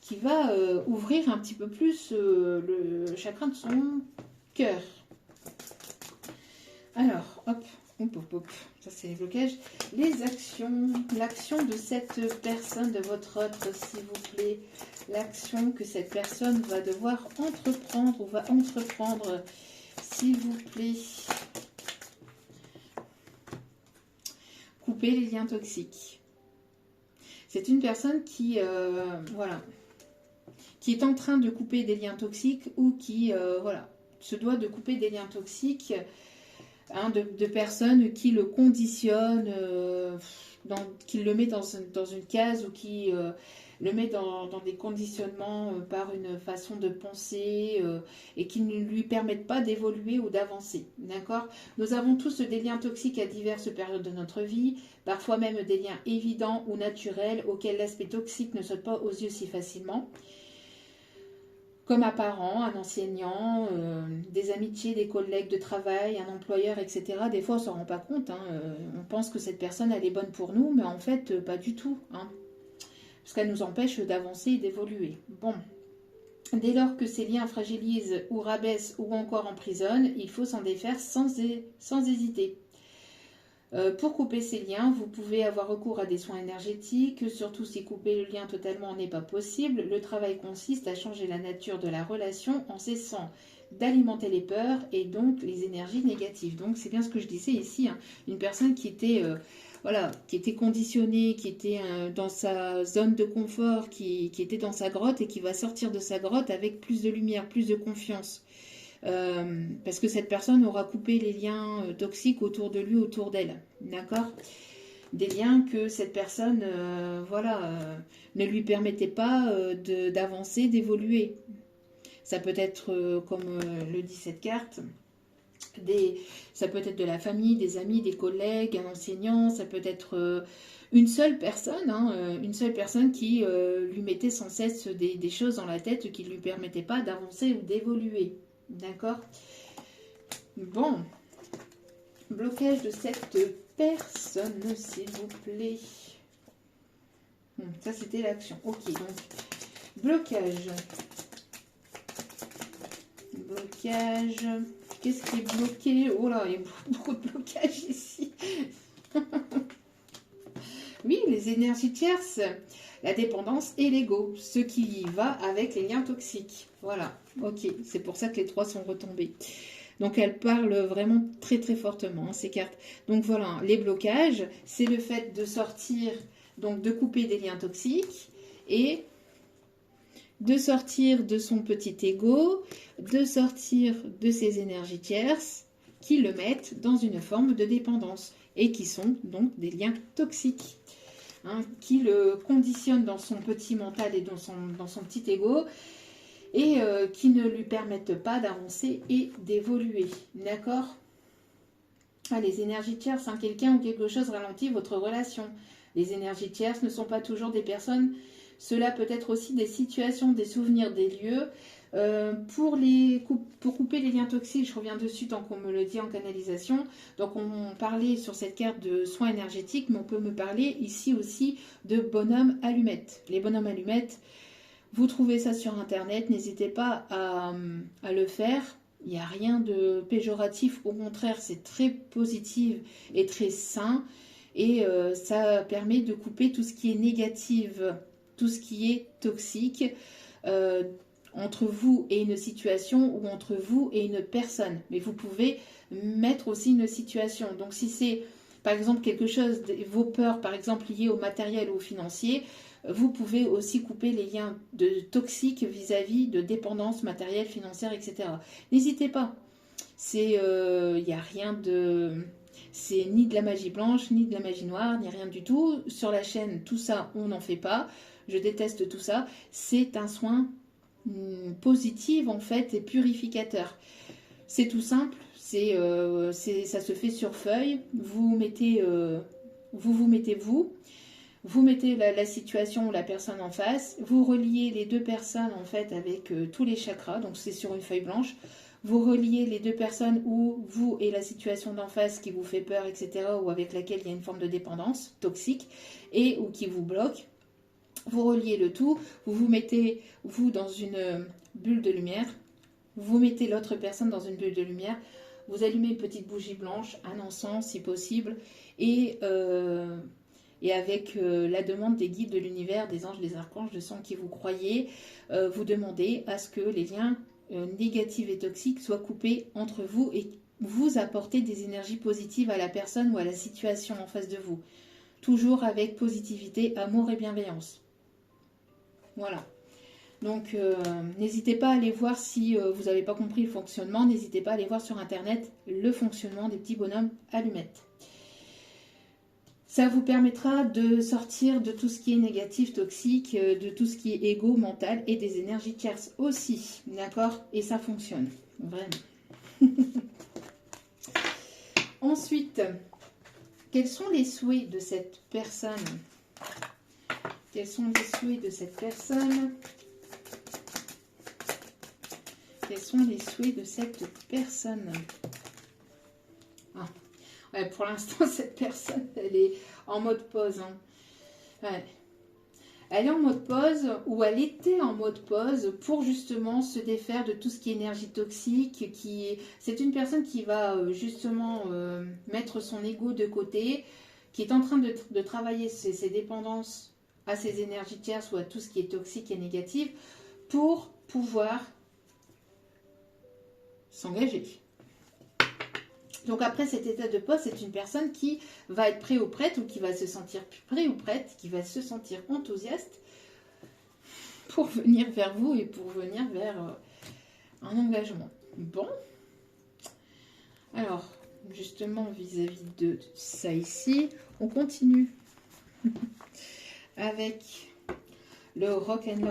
qui va ouvrir un petit peu plus le chakra de son cœur. Alors, hop, ça c'est les blocages. Les actions, l'action de cette personne, de votre autre, s'il vous plaît. L'action que cette personne va devoir entreprendre ou va entreprendre, s'il vous plaît. Couper les liens toxiques. C'est une personne qui, voilà, qui est en train de couper des liens toxiques ou qui, voilà, se doit de couper des liens toxiques hein, de personnes qui le conditionnent, qui le met dans une case ou qui le met dans des conditionnements par une façon de penser et qui ne lui permettent pas d'évoluer ou d'avancer. D'accord ? Nous avons tous des liens toxiques à diverses périodes de notre vie, parfois même des liens évidents ou naturels auxquels l'aspect toxique ne saute pas aux yeux si facilement. Comme un parent, un enseignant, des amitiés, des collègues de travail, un employeur, etc. Des fois, on ne s'en rend pas compte. Hein, on pense que cette personne, elle est bonne pour nous, mais en fait, pas du tout. Hein, parce qu'elle nous empêche d'avancer et d'évoluer. Bon, dès lors que ces liens fragilisent ou rabaissent ou encore emprisonnent, il faut s'en défaire sans hésiter. Pour couper ces liens, vous pouvez avoir recours à des soins énergétiques, surtout si couper le lien totalement n'est pas possible. Le travail consiste à changer la nature de la relation en cessant d'alimenter les peurs et donc les énergies négatives. Donc c'est bien ce que je disais ici, hein, une personne qui était, voilà, qui était conditionnée, qui était dans sa zone de confort, qui était dans sa grotte et qui va sortir de sa grotte avec plus de lumière, plus de confiance. Parce que cette personne aura coupé les liens toxiques autour de lui, autour d'elle, d'accord ? Des liens que cette personne, voilà, ne lui permettait pas d'avancer, d'évoluer. Ça peut être, comme le dit cette carte, ça peut être de la famille, des amis, des collègues, un enseignant, ça peut être une seule personne, hein, une seule personne qui lui mettait sans cesse des choses dans la tête qui ne lui permettaient pas d'avancer ou d'évoluer. D'accord? Bon. Blocage de cette personne, s'il vous plaît. Ça, c'était l'action. Ok, donc, blocage. Blocage. Qu'est-ce qui est bloqué? Oh là, il y a beaucoup de blocages ici. Oui, les énergies tierces, la dépendance et l'ego, ce qui va avec les liens toxiques. Voilà, ok, c'est pour ça que les trois sont retombés. Donc elles parlent vraiment très très fortement, hein, ces cartes. Donc voilà, les blocages, c'est le fait de sortir, donc de couper des liens toxiques et de sortir de son petit ego, de sortir de ses énergies tierces qui le mettent dans une forme de dépendance et qui sont donc des liens toxiques. Hein, qui le conditionne dans son petit mental et dans son petit ego et qui ne lui permettent pas d'avancer et d'évoluer. D'accord? Les énergies tierces, hein, quelqu'un ou quelque chose ralentit votre relation. Les énergies tierces ne sont pas toujours des personnes Cela peut être aussi des situations, des souvenirs, des lieux. Pour couper les liens toxiques, je reviens dessus tant qu'on me le dit en canalisation. Donc on parlait sur cette carte de soins énergétiques, mais on peut me parler ici aussi de bonhommes allumettes. Les bonhommes allumettes, vous trouvez ça sur internet, n'hésitez pas à le faire. Il n'y a rien de péjoratif, au contraire c'est très positif et très sain. Et ça permet de couper tout ce qui est négatif, tout ce qui est toxique. Entre vous et une situation ou entre vous et une personne. Mais vous pouvez mettre aussi une situation. Donc si c'est par exemple quelque chose, vos peurs par exemple liées au matériel ou au financier, vous pouvez aussi couper les liens toxiques vis-à-vis de dépendance matérielle, financière, etc. N'hésitez pas. Il n'y a rien de... C'est ni de la magie blanche, ni de la magie noire, ni rien du tout. Sur la chaîne, tout ça, on n'en fait pas. Je déteste tout ça. C'est un soin positive en fait et purificateur. C'est tout simple, ça se fait sur feuille. Vous mettez vous mettez la situation ou la personne en face, vous reliez les deux personnes en fait avec tous les chakras, donc c'est sur une feuille blanche. Vous reliez les deux personnes ou vous et la situation d'en face qui vous fait peur, etc., ou avec laquelle il y a une forme de dépendance toxique et ou qui vous bloque. Vous reliez le tout, vous mettez, vous, dans une bulle de lumière, vous mettez l'autre personne dans une bulle de lumière, vous allumez une petite bougie blanche, un encens si possible, et avec la demande des guides de l'univers, des anges, des archanges, de sang qui vous croyez, vous demandez à ce que les liens négatifs et toxiques soient coupés entre vous et vous apportez des énergies positives à la personne ou à la situation en face de vous. Toujours avec positivité, amour et bienveillance. Voilà. Donc, n'hésitez pas à aller voir si vous n'avez pas compris le fonctionnement. N'hésitez pas à aller voir sur Internet le fonctionnement des petits bonhommes allumettes. Ça vous permettra de sortir de tout ce qui est négatif, toxique, de tout ce qui est égo, mental et des énergies tierces aussi. D'accord? Et ça fonctionne. Vraiment. Ensuite, quels sont les souhaits de cette personne? Quels sont les souhaits de cette personne? Quels sont les souhaits de cette personne? Ah. Ouais, pour l'instant, cette personne, elle est en mode pause. Hein. Ouais. Elle est en mode pause ou elle était en mode pause pour justement se défaire de tout ce qui est énergie toxique. C'est une personne qui va justement mettre son ego de côté, qui est en train de travailler ses dépendances à ses énergies tierces ou à tout ce qui est toxique et négatif pour pouvoir s'engager. Donc après cet état de pause, c'est une personne qui va être prêt ou prête ou qui va se sentir prêt ou prête, qui va se sentir enthousiaste pour venir vers vous et pour venir vers un engagement. Bon. Alors, justement, vis-à-vis de ça ici, on continue avec le rock and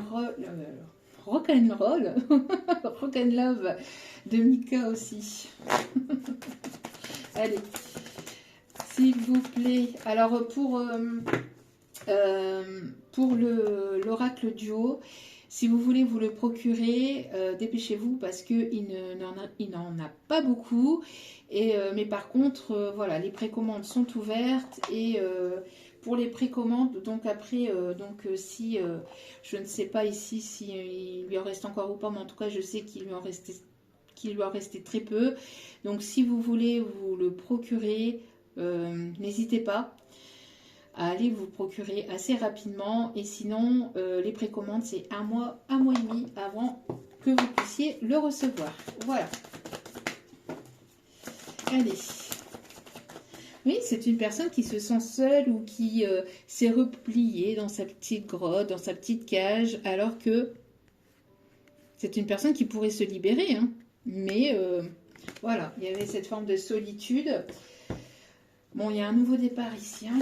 love de Mika aussi. Allez, s'il vous plaît. Alors pour l'oracle duo, si vous voulez vous le procurer, dépêchez-vous parce qu'il n'en a pas beaucoup. Mais par contre, voilà, les précommandes sont ouvertes et pour les précommandes, donc après, si je ne sais pas ici s'il lui en reste encore ou pas, mais en tout cas je sais qu'il lui en restait très peu. Donc si vous voulez vous le procurer, n'hésitez pas à aller vous procurer assez rapidement. Et sinon, les précommandes, c'est un mois et demi avant que vous puissiez le recevoir. Voilà. Allez. Oui, c'est une personne qui se sent seule ou qui s'est repliée dans sa petite grotte, dans sa petite cage, alors que c'est une personne qui pourrait se libérer. Hein. Mais voilà, il y avait cette forme de solitude. Bon, il y a un nouveau départ ici. Hein.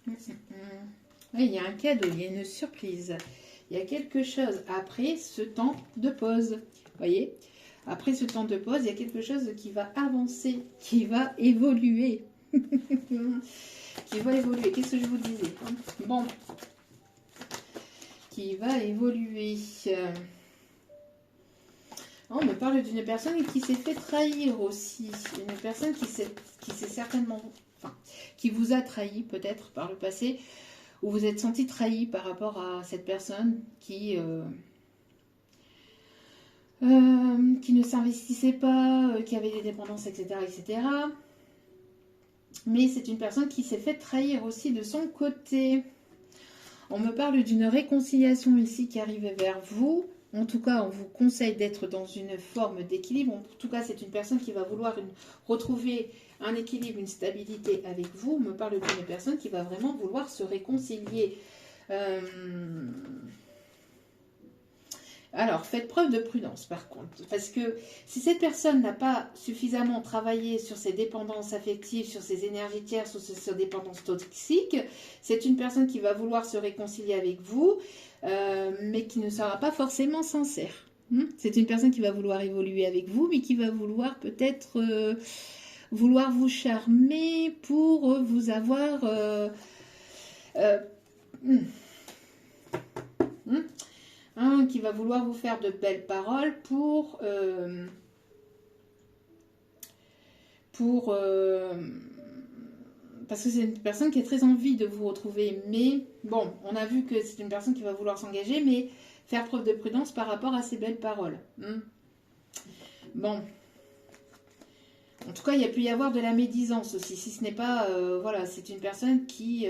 Oui, il y a un cadeau, il y a une surprise. Il y a quelque chose après ce temps de pause. Vous voyez ? Après ce temps de pause, il y a quelque chose qui va avancer, qui va évoluer. Qui va évoluer. Qu'est-ce que je vous disais? Bon. qui va évoluer. On me parle d'une personne qui s'est fait trahir aussi. Une personne qui s'est certainement... Enfin, qui vous a trahi peut-être par le passé, ou vous êtes senti trahi par rapport à cette personne qui ne s'investissait pas, qui avait des dépendances, etc. etc. Mais c'est une personne qui s'est fait trahir aussi de son côté. On me parle d'une réconciliation ici qui arrive vers vous. En tout cas, on vous conseille d'être dans une forme d'équilibre. En tout cas, c'est une personne qui va vouloir retrouver un équilibre, une stabilité avec vous. On me parle d'une personne qui va vraiment vouloir se réconcilier. Alors, faites preuve de prudence par contre, parce que si cette personne n'a pas suffisamment travaillé sur ses dépendances affectives, sur ses énergies tierces, sur ses dépendances toxiques, c'est une personne qui va vouloir se réconcilier avec vous, mais qui ne sera pas forcément sincère. C'est une personne qui va vouloir évoluer avec vous, mais qui va vouloir peut-être vouloir vous charmer pour vous avoir... qui va vouloir vous faire de belles paroles parce que c'est une personne qui a très envie de vous retrouver. Mais bon, on a vu que c'est une personne qui va vouloir s'engager, mais faire preuve de prudence par rapport à ces belles paroles. Bon. En tout cas, il y a pu y avoir de la médisance aussi. Si ce n'est pas... voilà, c'est une personne qui...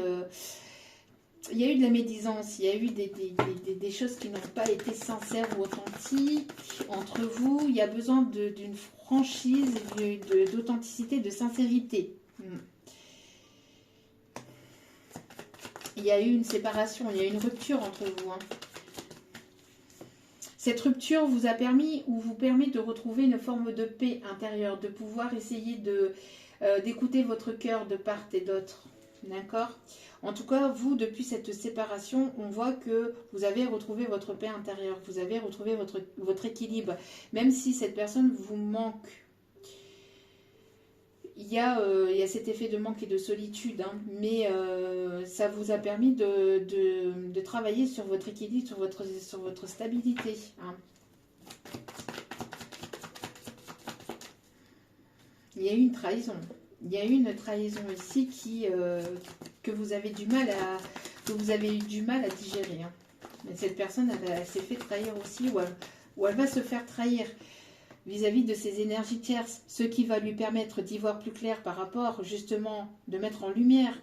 il y a eu de la médisance, il y a eu des choses qui n'ont pas été sincères ou authentiques entre vous. Il y a besoin d'une franchise, d'authenticité, de sincérité. Il y a eu une séparation, il y a eu une rupture entre vous. Cette rupture vous a permis ou vous permet de retrouver une forme de paix intérieure, de pouvoir essayer d'écouter votre cœur de part et d'autre. D'accord ? En tout cas, vous, depuis cette séparation, on voit que vous avez retrouvé votre paix intérieure, vous avez retrouvé votre équilibre. Même si cette personne vous manque, il y a cet effet de manque et de solitude, mais ça vous a permis de travailler sur votre équilibre, sur votre stabilité. Il y a eu une trahison. Il y a eu une trahison ici que vous avez eu du mal à digérer. Mais cette personne, elle s'est fait trahir aussi, ou elle va se faire trahir vis-à-vis de ses énergies tierces, ce qui va lui permettre d'y voir plus clair par rapport, justement, de mettre en lumière,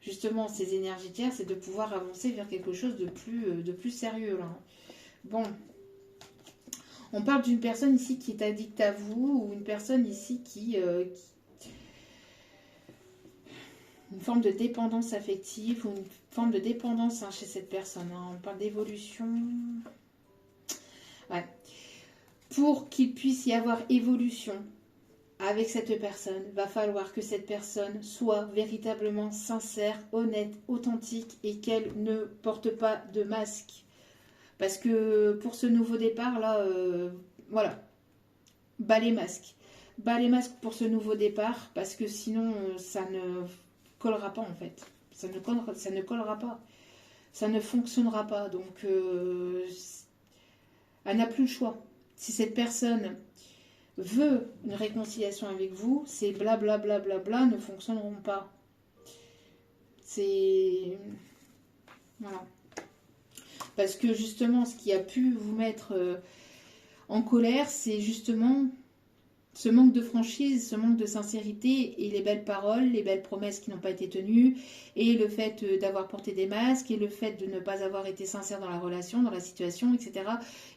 justement, ses énergies tierces et de pouvoir avancer vers quelque chose de plus sérieux, là. Bon. On parle d'une personne ici qui est addicte à vous, ou une personne ici qui une forme de dépendance affective ou une forme de dépendance chez cette personne. On parle d'évolution. Ouais. Pour qu'il puisse y avoir évolution avec cette personne, va falloir que cette personne soit véritablement sincère, honnête, authentique et qu'elle ne porte pas de masque. Parce que pour ce nouveau départ, là, voilà, bas les masques. Bas les masques pour ce nouveau départ, parce que sinon, ça ne collera pas en fait. Ça ne collera pas. Ça ne fonctionnera pas. Donc, elle n'a plus le choix. Si cette personne veut une réconciliation avec vous, ces blablabla ne fonctionneront pas. C'est... Voilà. Parce que justement, ce qui a pu vous mettre en colère, c'est justement ce manque de franchise, ce manque de sincérité et les belles paroles, les belles promesses qui n'ont pas été tenues, et le fait d'avoir porté des masques, et le fait de ne pas avoir été sincère dans la relation, dans la situation, etc.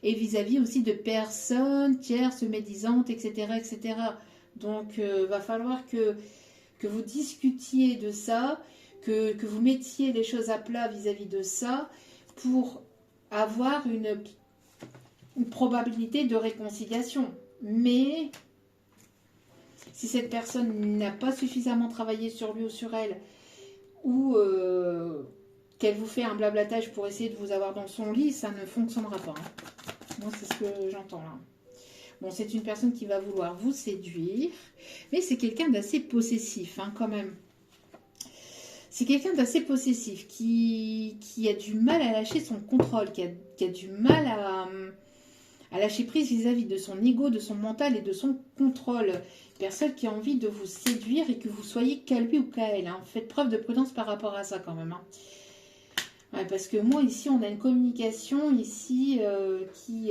Et vis-à-vis aussi de personnes tierces, médisantes, etc. etc. Donc, va falloir que vous discutiez de ça, que vous mettiez les choses à plat vis-à-vis de ça, pour avoir une probabilité de réconciliation. Mais si cette personne n'a pas suffisamment travaillé sur lui ou sur elle, ou qu'elle vous fait un blablatage pour essayer de vous avoir dans son lit, ça ne fonctionnera pas. Moi, c'est ce que j'entends là. Bon, c'est une personne qui va vouloir vous séduire, mais c'est quelqu'un d'assez possessif, quand même. C'est quelqu'un d'assez possessif, qui a du mal à lâcher son contrôle, qui a du mal à lâcher prise vis-à-vis de son ego, de son mental et de son contrôle. Personne qui a envie de vous séduire et que vous soyez qu'à lui ou qu'à elle. Hein. Faites preuve de prudence par rapport à ça quand même. Hein. Ouais, parce que moi, ici, on a une communication ici qui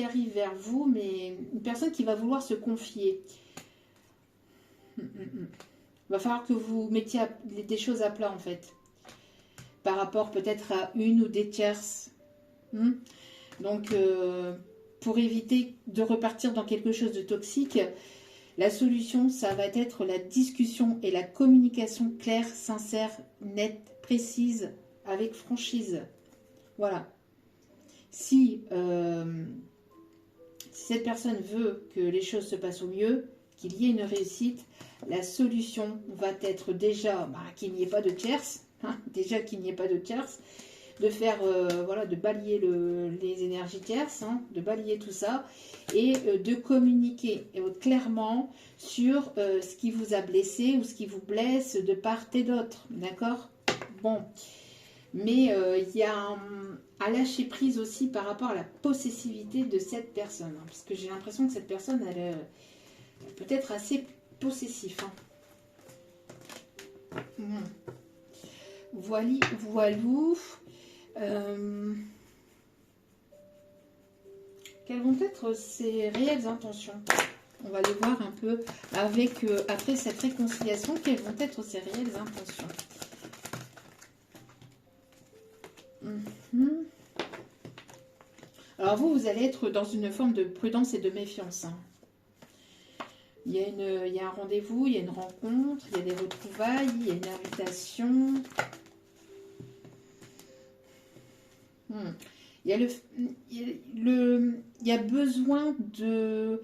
arrive vers vous, mais une personne qui va vouloir se confier. Il va falloir que vous mettiez des choses à plat, en fait. Par rapport peut-être à une ou des tierces. Donc, pour éviter de repartir dans quelque chose de toxique, la solution, ça va être la discussion et la communication claire, sincère, nette, précise, avec franchise. Voilà. Si cette personne veut que les choses se passent au mieux, qu'il y ait une réussite, la solution va être déjà qu'il n'y ait pas de tierce, déjà qu'il n'y ait pas de tierce, de faire, voilà, de balayer les énergies tierces, de balayer tout ça, et de communiquer clairement sur ce qui vous a blessé ou ce qui vous blesse de part et d'autre, d'accord? Bon, mais il y a à lâcher prise aussi par rapport à la possessivité de cette personne, parce que j'ai l'impression que cette personne, elle peut être assez possessif. Voilou. Quelles vont être ses réelles intentions? On va les voir un peu avec, après cette réconciliation, quelles vont être ses réelles intentions. Alors vous allez être dans une forme de prudence et de méfiance. Il y a un rendez-vous, il y a une rencontre, il y a des retrouvailles, il y a une invitation. Il y a besoin de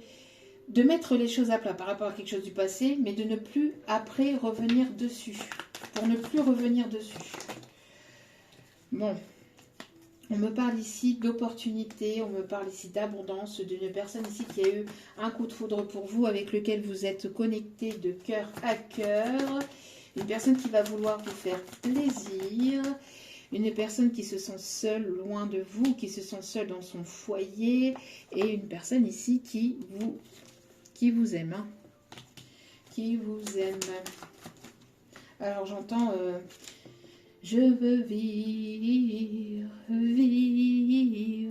mettre les choses à plat par rapport à quelque chose du passé, mais de ne plus après revenir dessus. Pour ne plus revenir dessus. Bon. On me parle ici d'opportunité, on me parle ici d'abondance, d'une personne ici qui a eu un coup de foudre pour vous, avec lequel vous êtes connecté de cœur à cœur. Une personne qui va vouloir vous faire plaisir. Une personne qui se sent seule loin de vous, qui se sent seule dans son foyer. Et une personne ici qui vous aime. Qui vous aime. Alors j'entends... je veux vivre,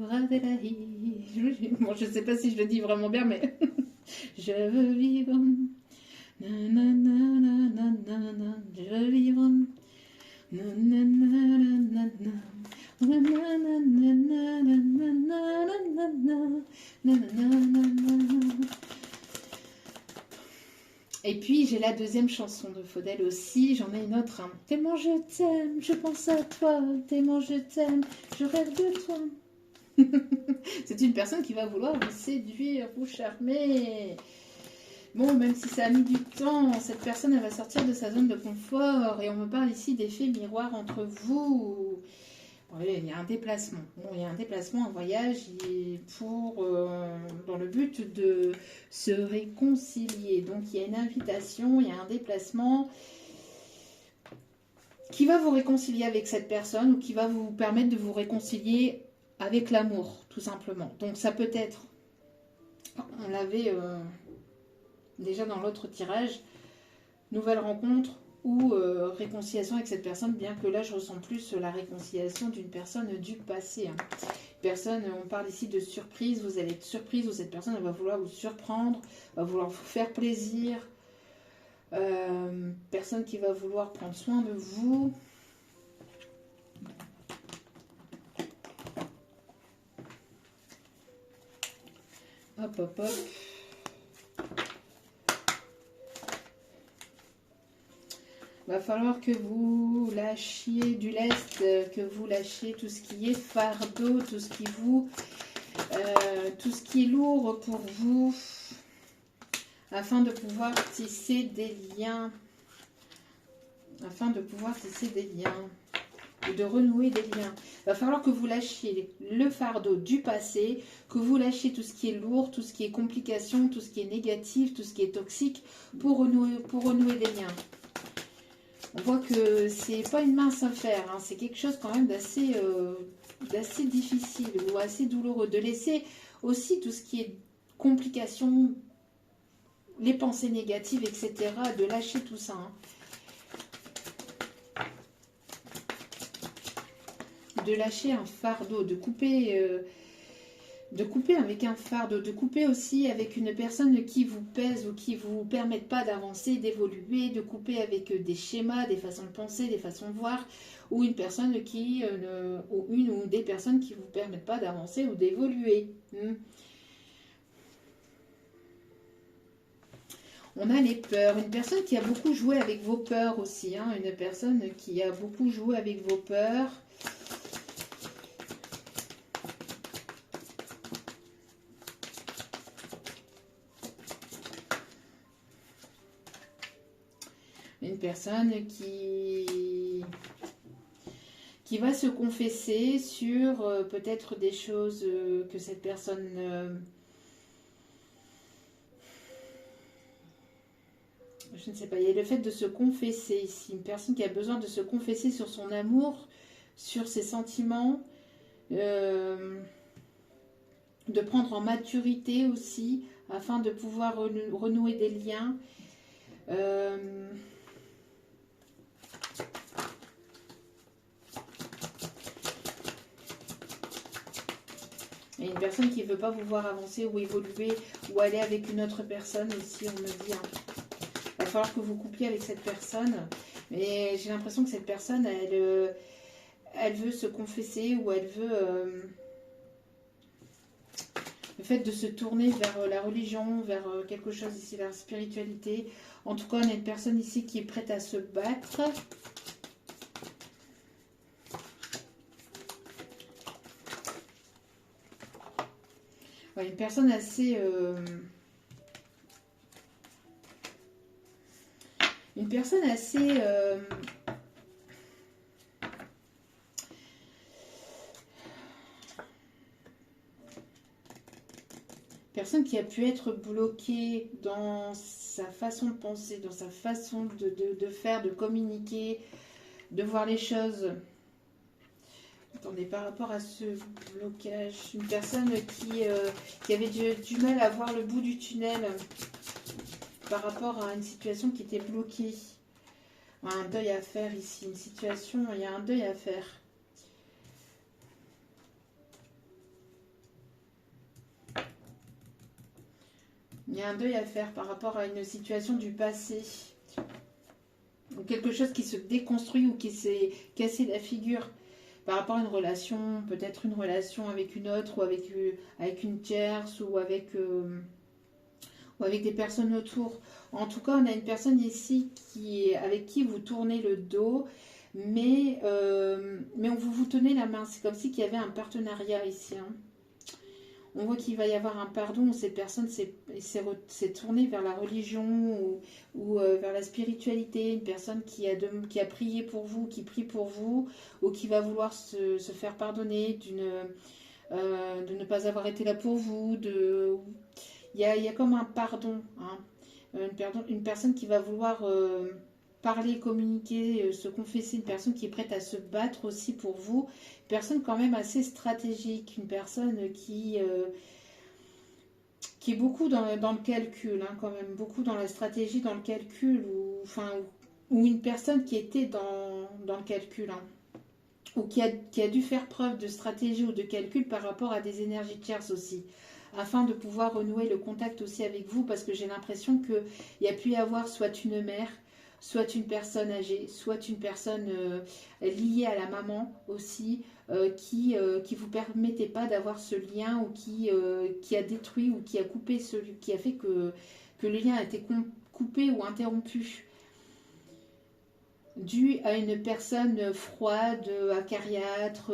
Adélaïde. Bon, je ne sais pas si je le dis vraiment bien, mais je veux vivre. Je veux vivre. Et puis j'ai la deuxième chanson de Faudel aussi, j'en ai une autre. Tellement je t'aime, je pense à toi, tellement je t'aime, je rêve de toi. C'est une personne qui va vouloir vous séduire, vous charmer. Bon, même si ça a mis du temps, cette personne elle va sortir de sa zone de confort. Et on me parle ici d'effet miroir entre vous. Oui, il y a un déplacement. Bon, il y a un déplacement, un voyage dans le but de se réconcilier. Donc, il y a une invitation, il y a un déplacement qui va vous réconcilier avec cette personne ou qui va vous permettre de vous réconcilier avec l'amour, tout simplement. Donc, ça peut être, on l'avait déjà dans l'autre tirage, nouvelle rencontre, ou réconciliation avec cette personne, bien que là je ressens plus la réconciliation d'une personne du passé. Personne, on parle ici de surprise, vous allez être surprise, ou cette personne elle va vouloir vous surprendre, va vouloir vous faire plaisir, personne qui va vouloir prendre soin de vous. Hop hop hop. Va falloir que vous lâchiez du lest, que vous lâchiez tout ce qui est fardeau, tout ce qui est lourd pour vous, afin de pouvoir tisser des liens, et de renouer des liens. Va falloir que vous lâchiez le fardeau du passé, que vous lâchiez tout ce qui est lourd, tout ce qui est complication, tout ce qui est négatif, tout ce qui est toxique, pour renouer des liens. On voit que c'est pas une mince affaire, hein, c'est quelque chose quand même d'assez difficile ou assez douloureux. De laisser aussi tout ce qui est complications, les pensées négatives, etc. De lâcher tout ça. Hein. De lâcher un fardeau, de couper avec un fardeau, de couper aussi avec une personne qui vous pèse ou qui ne vous permettent pas d'avancer, d'évoluer, de couper avec des schémas, des façons de penser, des façons de voir, ou une personne qui, ou une ou des personnes qui ne vous permettent pas d'avancer ou d'évoluer. On a les peurs, une personne qui a beaucoup joué avec vos peurs aussi, hein, une personne qui a beaucoup joué avec vos peurs. Une personne qui va se confesser sur peut-être des choses que cette personne... je ne sais pas, il y a le fait de se confesser ici. Une personne qui a besoin de se confesser sur son amour, sur ses sentiments, de prendre en maturité aussi, afin de pouvoir renouer des liens. Et une personne qui ne veut pas vous voir avancer ou évoluer ou aller avec une autre personne aussi, on me dit. Hein. Il va falloir que vous coupliez avec cette personne. Mais j'ai l'impression que cette personne, elle veut se confesser ou elle veut... le fait de se tourner vers la religion, vers quelque chose ici, vers la spiritualité. En tout cas, on a une personne ici qui est prête à se battre. Ouais, une personne assez... une personne assez... personne qui a pu être bloquée dans sa façon de penser, dans sa façon de faire, de communiquer, de voir les choses. Attendez, par rapport à ce blocage, une personne qui avait du mal à voir le bout du tunnel par rapport à une situation qui était bloquée. Un deuil à faire ici, une situation, il y a un deuil à faire. Il y a un deuil à faire par rapport à une situation du passé. Ou quelque chose qui se déconstruit ou qui s'est cassé la figure. Par rapport à une relation, peut-être une relation avec une autre ou avec une tierce ou avec des personnes autour. En tout cas, on a une personne ici avec qui vous tournez le dos, mais vous tenez la main. C'est comme si il y avait un partenariat ici. Hein. On voit qu'il va y avoir un pardon. Cette personne s'est tournée vers la religion ou vers la spiritualité. Une personne qui a prié pour vous, qui prie pour vous, ou qui va vouloir se faire pardonner de ne pas avoir été là pour vous. Il y a comme un pardon. Hein. Une personne qui va vouloir parler, communiquer, se confesser. Une personne qui est prête à se battre aussi pour vous. Une personne quand même assez stratégique. Une personne qui est beaucoup dans le calcul. Hein, quand même. Beaucoup dans la stratégie, dans le calcul. Ou une personne qui était dans le calcul. Hein. Ou qui a dû faire preuve de stratégie ou de calcul par rapport à des énergies tierces aussi, afin de pouvoir renouer le contact aussi avec vous, parce que j'ai l'impression qu'il y a pu y avoir soit une mère, soit une personne âgée, soit une personne liée à la maman aussi, qui vous permettait pas d'avoir ce lien, ou qui a détruit ou qui a coupé qui a fait que le lien a été coupé ou interrompu, dû à une personne froide, acariâtre,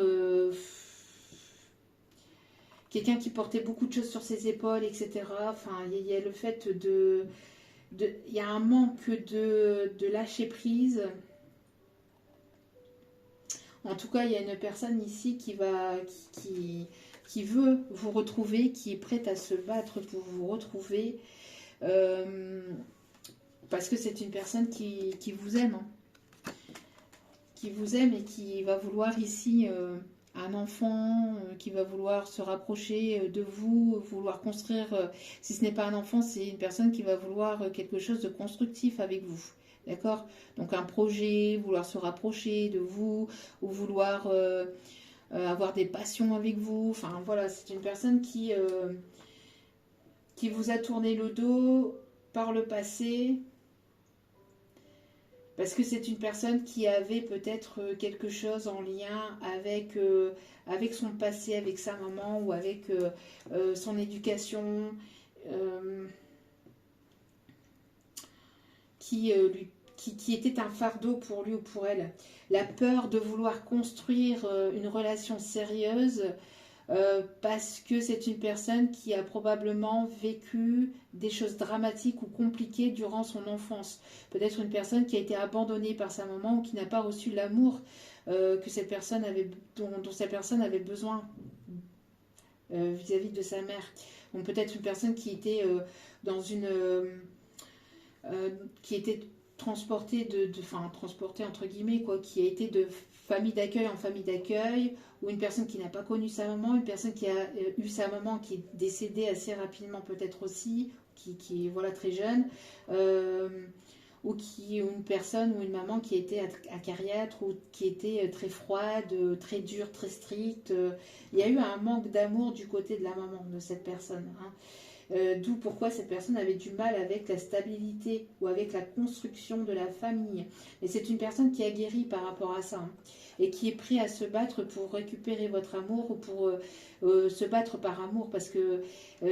quelqu'un qui portait beaucoup de choses sur ses épaules, etc. Enfin, il y a le fait il y a un manque de lâcher prise. En tout cas, il y a une personne ici qui veut vous retrouver, qui est prête à se battre pour vous retrouver, parce que c'est une personne qui vous aime. Hein. qui vous aime et qui va vouloir ici un enfant, qui va vouloir se rapprocher de vous, vouloir construire, si ce n'est pas un enfant, c'est une personne qui va vouloir quelque chose de constructif avec vous. D'accord? Donc un projet, vouloir se rapprocher de vous, ou vouloir avoir des passions avec vous. Enfin voilà, c'est une personne qui vous a tourné le dos par le passé, parce que c'est une personne qui avait peut-être quelque chose en lien avec son passé, avec sa maman ou avec son éducation, qui était un fardeau pour lui ou pour elle. La peur de vouloir construire une relation sérieuse, parce que c'est une personne qui a probablement vécu des choses dramatiques ou compliquées durant son enfance. Peut-être une personne qui a été abandonnée par sa maman ou qui n'a pas reçu l'amour que cette personne dont cette personne avait besoin vis-à-vis de sa mère. Donc peut-être une personne qui était dans une... qui était transportée transportée entre guillemets, quoi, qui a été de famille d'accueil en famille d'accueil, ou une personne qui n'a pas connu sa maman, une personne qui a eu sa maman qui est décédée assez rapidement peut-être aussi, qui est voilà, très jeune, ou une personne ou une maman qui était acariâtre ou qui était très froide, très dure, très stricte. Il y a eu un manque d'amour du côté de la maman de cette personne, hein. D'où pourquoi cette personne avait du mal avec la stabilité ou avec la construction de la famille. Et c'est une personne qui a guéri par rapport à ça, hein, et qui est prêt à se battre pour récupérer votre amour ou pour se battre par amour, parce que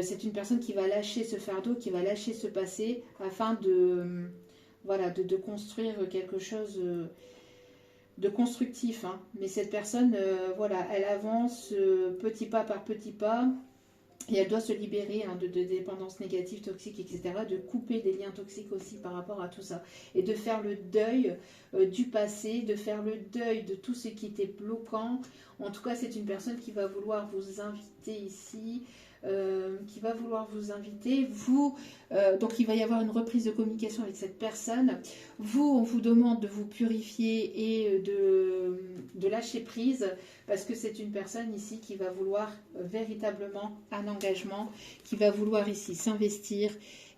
c'est une personne qui va lâcher ce fardeau, qui va lâcher ce passé afin de, voilà, de construire quelque chose de constructif, hein. Mais cette personne, voilà, elle avance petit pas par petit pas. Et elle doit se libérer, hein, de dépendance négative, toxique, etc. De couper des liens toxiques aussi par rapport à tout ça. Et de faire le deuil du passé, de faire le deuil de tout ce qui était bloquant. En tout cas, c'est une personne qui va vouloir vous inviter ici, qui va vouloir vous inviter. Vous, donc il va y avoir une reprise de communication avec cette personne. Vous, on vous demande de vous purifier et de lâcher prise, parce que c'est une personne ici qui va vouloir véritablement un engagement, qui va vouloir ici s'investir.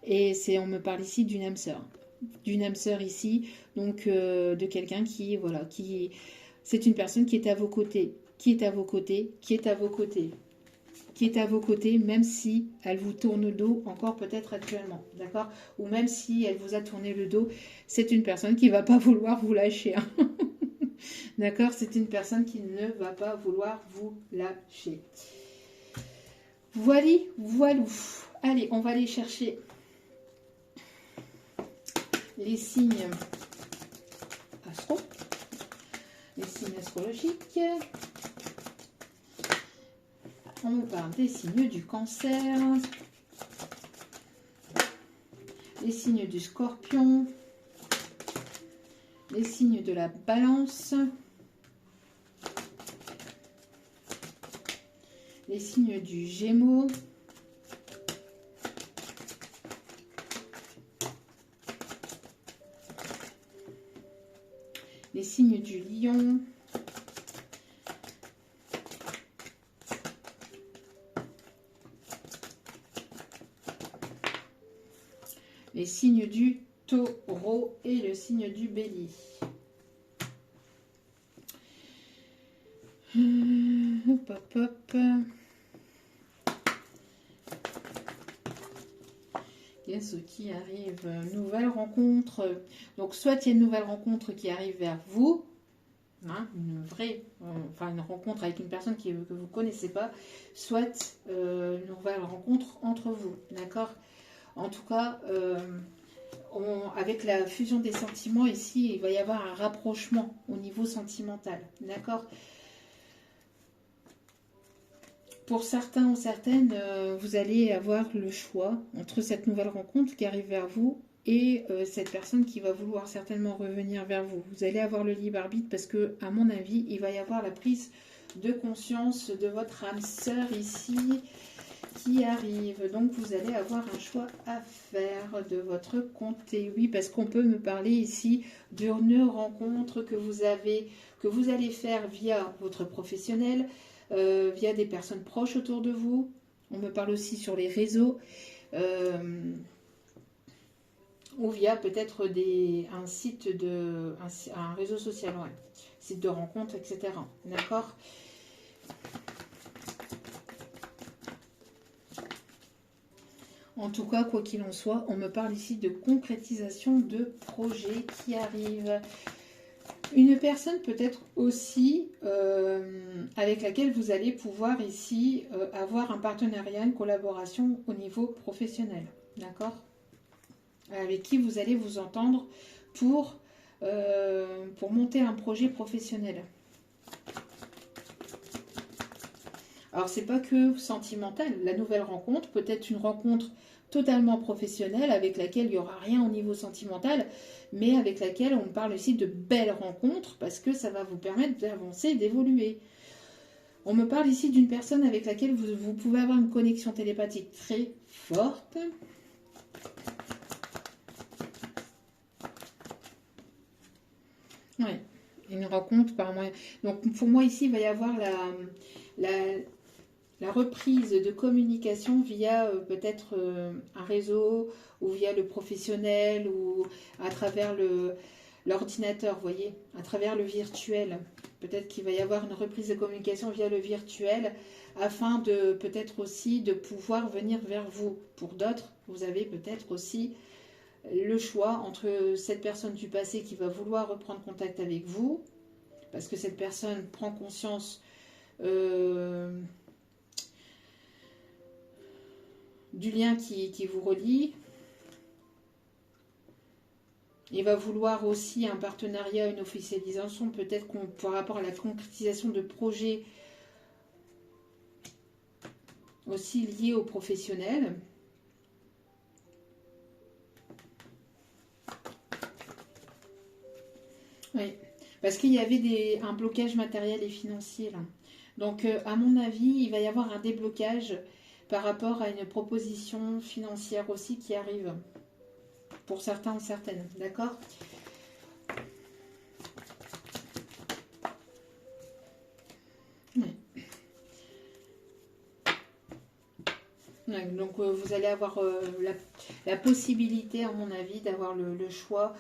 Et on me parle ici d'une âme sœur. D'une âme sœur ici, donc de quelqu'un qui, voilà, c'est une personne qui est à vos côtés, qui est à vos côtés, qui est à vos côtés, qui est à vos côtés, même si elle vous tourne le dos, encore peut-être actuellement, d'accord? Ou même si elle vous a tourné le dos, c'est une personne qui ne va pas vouloir vous lâcher, hein. D'accord? C'est une personne qui ne va pas vouloir vous lâcher. Voilà, voilou. Allez, on va aller chercher les signes astro, les signes astrologiques. On me parle des signes du Cancer, les signes du Scorpion, les signes de la Balance, les signes du Gémeaux, les signes du Lion, les signes du Taureau et le signe du Bélier. Hop, hop, hop. Qu'est-ce qui arrive? Nouvelle rencontre. Donc, soit il y a une nouvelle rencontre qui arrive vers vous, hein, une vraie, une rencontre avec une personne que vous ne connaissez pas, soit une nouvelle rencontre entre vous, d'accord? En tout cas, avec la fusion des sentiments ici, il va y avoir un rapprochement au niveau sentimental, d'accord? Pour certains ou certaines, vous allez avoir le choix entre cette nouvelle rencontre qui arrive vers vous et cette personne qui va vouloir certainement revenir vers vous. Vous allez avoir le libre arbitre parce que, à mon avis, il va y avoir la prise de conscience de votre âme sœur ici, qui arrive. Donc, vous allez avoir un choix à faire de votre comté. Oui, parce qu'on peut me parler ici d'une rencontre que vous allez faire via votre professionnel, via des personnes proches autour de vous. On me parle aussi sur les réseaux. Ou via peut-être un réseau social, ouais. Site de rencontre, etc. D'accord? En tout cas, quoi qu'il en soit, on me parle ici de concrétisation de projets qui arrivent. Une personne peut-être aussi avec laquelle vous allez pouvoir ici avoir un partenariat, une collaboration au niveau professionnel. D'accord? Avec qui vous allez vous entendre pour monter un projet professionnel. Alors, c'est pas que sentimental. La nouvelle rencontre peut être une rencontre totalement professionnelle avec laquelle il n'y aura rien au niveau sentimental, mais avec laquelle on parle aussi de belles rencontres parce que ça va vous permettre d'avancer, d'évoluer. On me parle ici d'une personne avec laquelle vous pouvez avoir une connexion télépathique très forte. Ouais, une rencontre par moyen. Donc pour moi ici, il va y avoir la reprise de communication via peut-être un réseau ou via le professionnel ou à travers l'ordinateur, vous voyez, à travers le virtuel. Peut-être qu'il va y avoir une reprise de communication via le virtuel afin de peut-être aussi de pouvoir venir vers vous. Pour d'autres, vous avez peut-être aussi le choix entre cette personne du passé qui va vouloir reprendre contact avec vous, parce que cette personne prend conscience du lien qui vous relie. Il va vouloir aussi un partenariat, une officialisation, peut-être par rapport à la concrétisation de projets aussi liés aux professionnels. Oui, parce qu'il y avait un blocage matériel et financier là. Donc, à mon avis, il va y avoir un déblocage par rapport à une proposition financière aussi qui arrive. Pour certains ou certaines, d'accord? Oui. Ouais, donc, vous allez avoir la possibilité, à mon avis, d'avoir le choix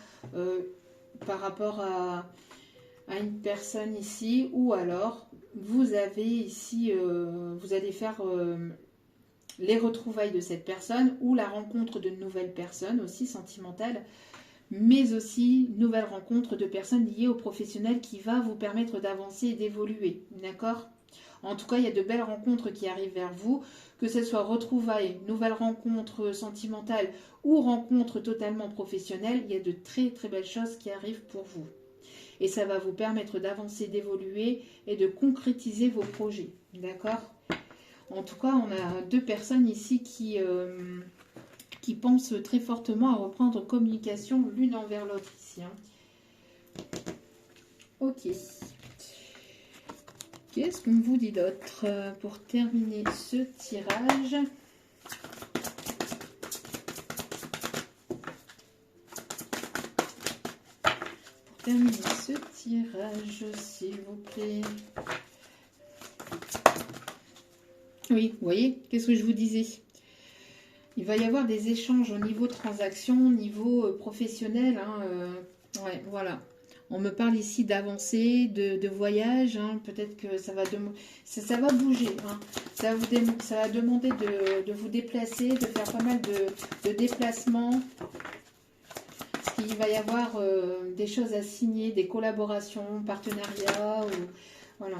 par rapport à une personne ici, ou alors vous avez ici, vous allez faire les retrouvailles de cette personne ou la rencontre de nouvelles personnes aussi sentimentales, mais aussi nouvelles rencontres de personnes liées aux professionnels qui va vous permettre d'avancer et d'évoluer, d'accord? En tout cas, il y a de belles rencontres qui arrivent vers vous, que ce soit retrouvailles, nouvelles rencontres sentimentales ou rencontres totalement professionnelles, il y a de très très belles choses qui arrivent pour vous. Et ça va vous permettre d'avancer, d'évoluer et de concrétiser vos projets. D'accord? En tout cas, on a deux personnes ici qui pensent très fortement à reprendre communication l'une envers l'autre ici. Hein. Ok. Qu'est-ce qu'on vous dit d'autre pour terminer ce tirage? Terminer ce tirage, s'il vous plaît. Oui, vous voyez, qu'est-ce que je vous disais? Il va y avoir des échanges au niveau transaction, au niveau professionnel. Hein, ouais, voilà. On me parle ici d'avancée, de voyage. Hein, peut-être que ça va bouger. Hein. Ça va demander de vous déplacer, de faire pas mal de déplacements. Il va y avoir des choses à signer, des collaborations, partenariats, voilà.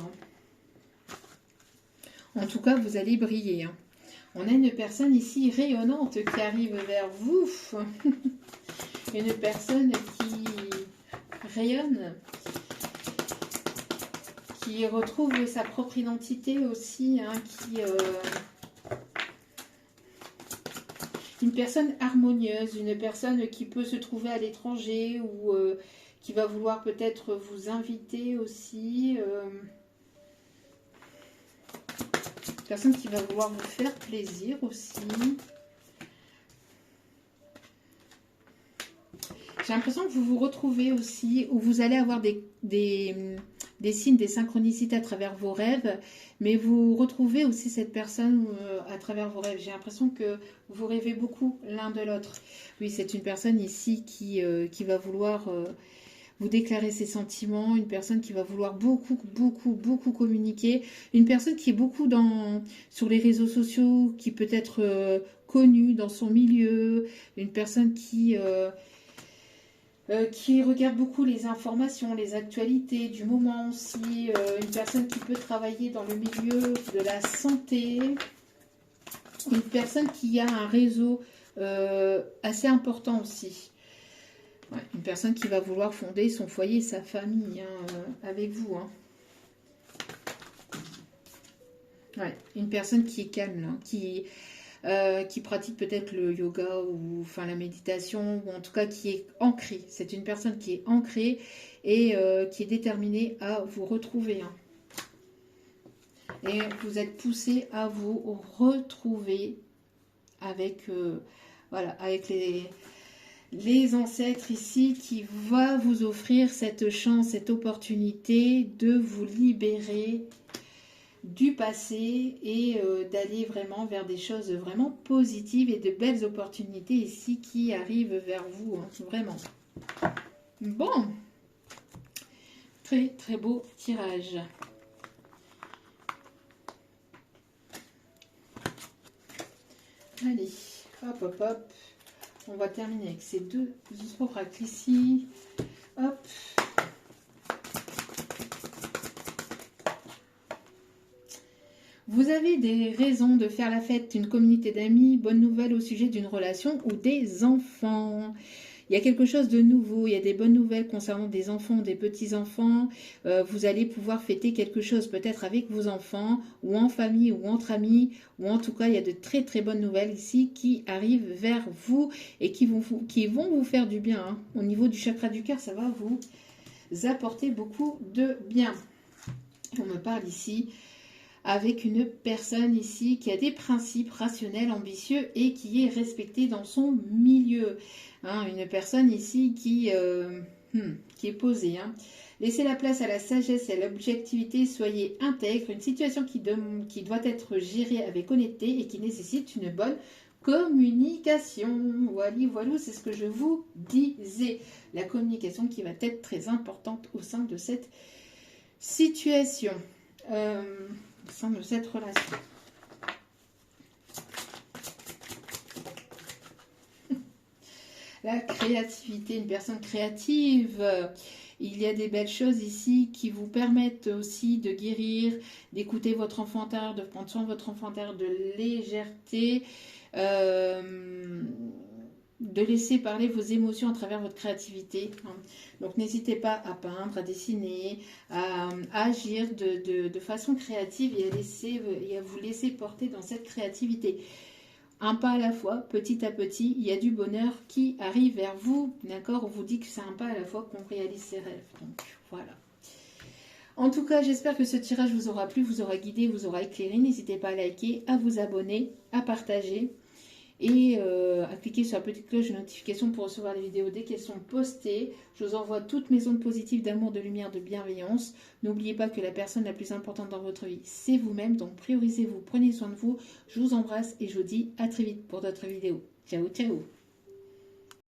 En tout cas, vous allez briller. Hein. On a une personne ici rayonnante qui arrive vers vous. Une personne qui rayonne, qui retrouve sa propre identité aussi, hein, une personne harmonieuse, une personne qui peut se trouver à l'étranger ou qui va vouloir peut-être vous inviter aussi. Personne qui va vouloir vous faire plaisir aussi. J'ai l'impression que vous vous retrouvez aussi, ou vous allez avoir des signes, des synchronicités à travers vos rêves, mais vous retrouvez aussi cette personne à travers vos rêves. J'ai l'impression que vous rêvez beaucoup l'un de l'autre. Oui, c'est une personne ici qui va vouloir vous déclarer ses sentiments, une personne qui va vouloir beaucoup communiquer, une personne qui est beaucoup sur les réseaux sociaux, qui peut être connue dans son milieu, une personne qui regarde beaucoup les informations, les actualités du moment aussi, une personne qui peut travailler dans le milieu de la santé, une personne qui a un réseau assez important aussi. Ouais, une personne qui va vouloir fonder son foyer, sa famille avec vous. Hein. Ouais, une personne qui est calme, là, qui pratique peut-être le yoga ou enfin la méditation, ou en tout cas qui est ancrée. C'est une personne qui est ancrée et qui est déterminée à vous retrouver. Hein. Et vous êtes poussé à vous retrouver avec, voilà, avec les ancêtres ici qui va vous offrir cette chance, cette opportunité de vous libérer du passé et d'aller vraiment vers des choses vraiment positives et de belles opportunités ici qui arrivent vers vous, hein, vraiment. Bon, très beau tirage. Allez, hop. On va terminer avec ces deux oracles ici. Hop. Vous avez des raisons de faire la fête, une communauté d'amis, bonne nouvelle au sujet d'une relation ou des enfants. Il y a quelque chose de nouveau, il y a des bonnes nouvelles concernant des enfants, des petits-enfants. Vous allez pouvoir fêter quelque chose peut-être avec vos enfants ou en famille ou entre amis. Ou en tout cas, il y a de très bonnes nouvelles ici qui arrivent vers vous et qui vont vous faire du bien. Hein. Au niveau du chakra du cœur, ça va vous apporter beaucoup de bien. On me parle ici avec une personne ici qui a des principes rationnels, ambitieux et qui est respectée dans son milieu. Hein, une personne ici qui est posée. Hein. Laissez la place à la sagesse et à l'objectivité, soyez intègre. Une situation qui doit être gérée avec honnêteté et qui nécessite une bonne communication. Voilà, c'est ce que je vous disais. La communication qui va être très importante au sein de cette situation. Au sein de cette relation. La créativité, une personne créative. Il y a des belles choses ici qui vous permettent aussi de guérir, d'écouter votre enfant intérieur, de prendre soin de votre enfant intérieur, de légèreté, de laisser parler vos émotions à travers votre créativité. Donc n'hésitez pas à peindre, à dessiner, à agir de façon créative et à vous laisser porter dans cette créativité. Un pas à la fois, petit à petit, il y a du bonheur qui arrive vers vous. D'accord? On vous dit que c'est un pas à la fois qu'on réalise ses rêves. Donc voilà. En tout cas, j'espère que ce tirage vous aura plu, vous aura guidé, vous aura éclairé. N'hésitez pas à liker, à vous abonner, à partager. Et à cliquer sur la petite cloche de notification pour recevoir les vidéos dès qu'elles sont postées. Je vous envoie toutes mes ondes positives d'amour, de lumière, de bienveillance. N'oubliez pas que la personne la plus importante dans votre vie, c'est vous-même. Donc priorisez-vous, prenez soin de vous. Je vous embrasse et je vous dis à très vite pour d'autres vidéos. Ciao, ciao!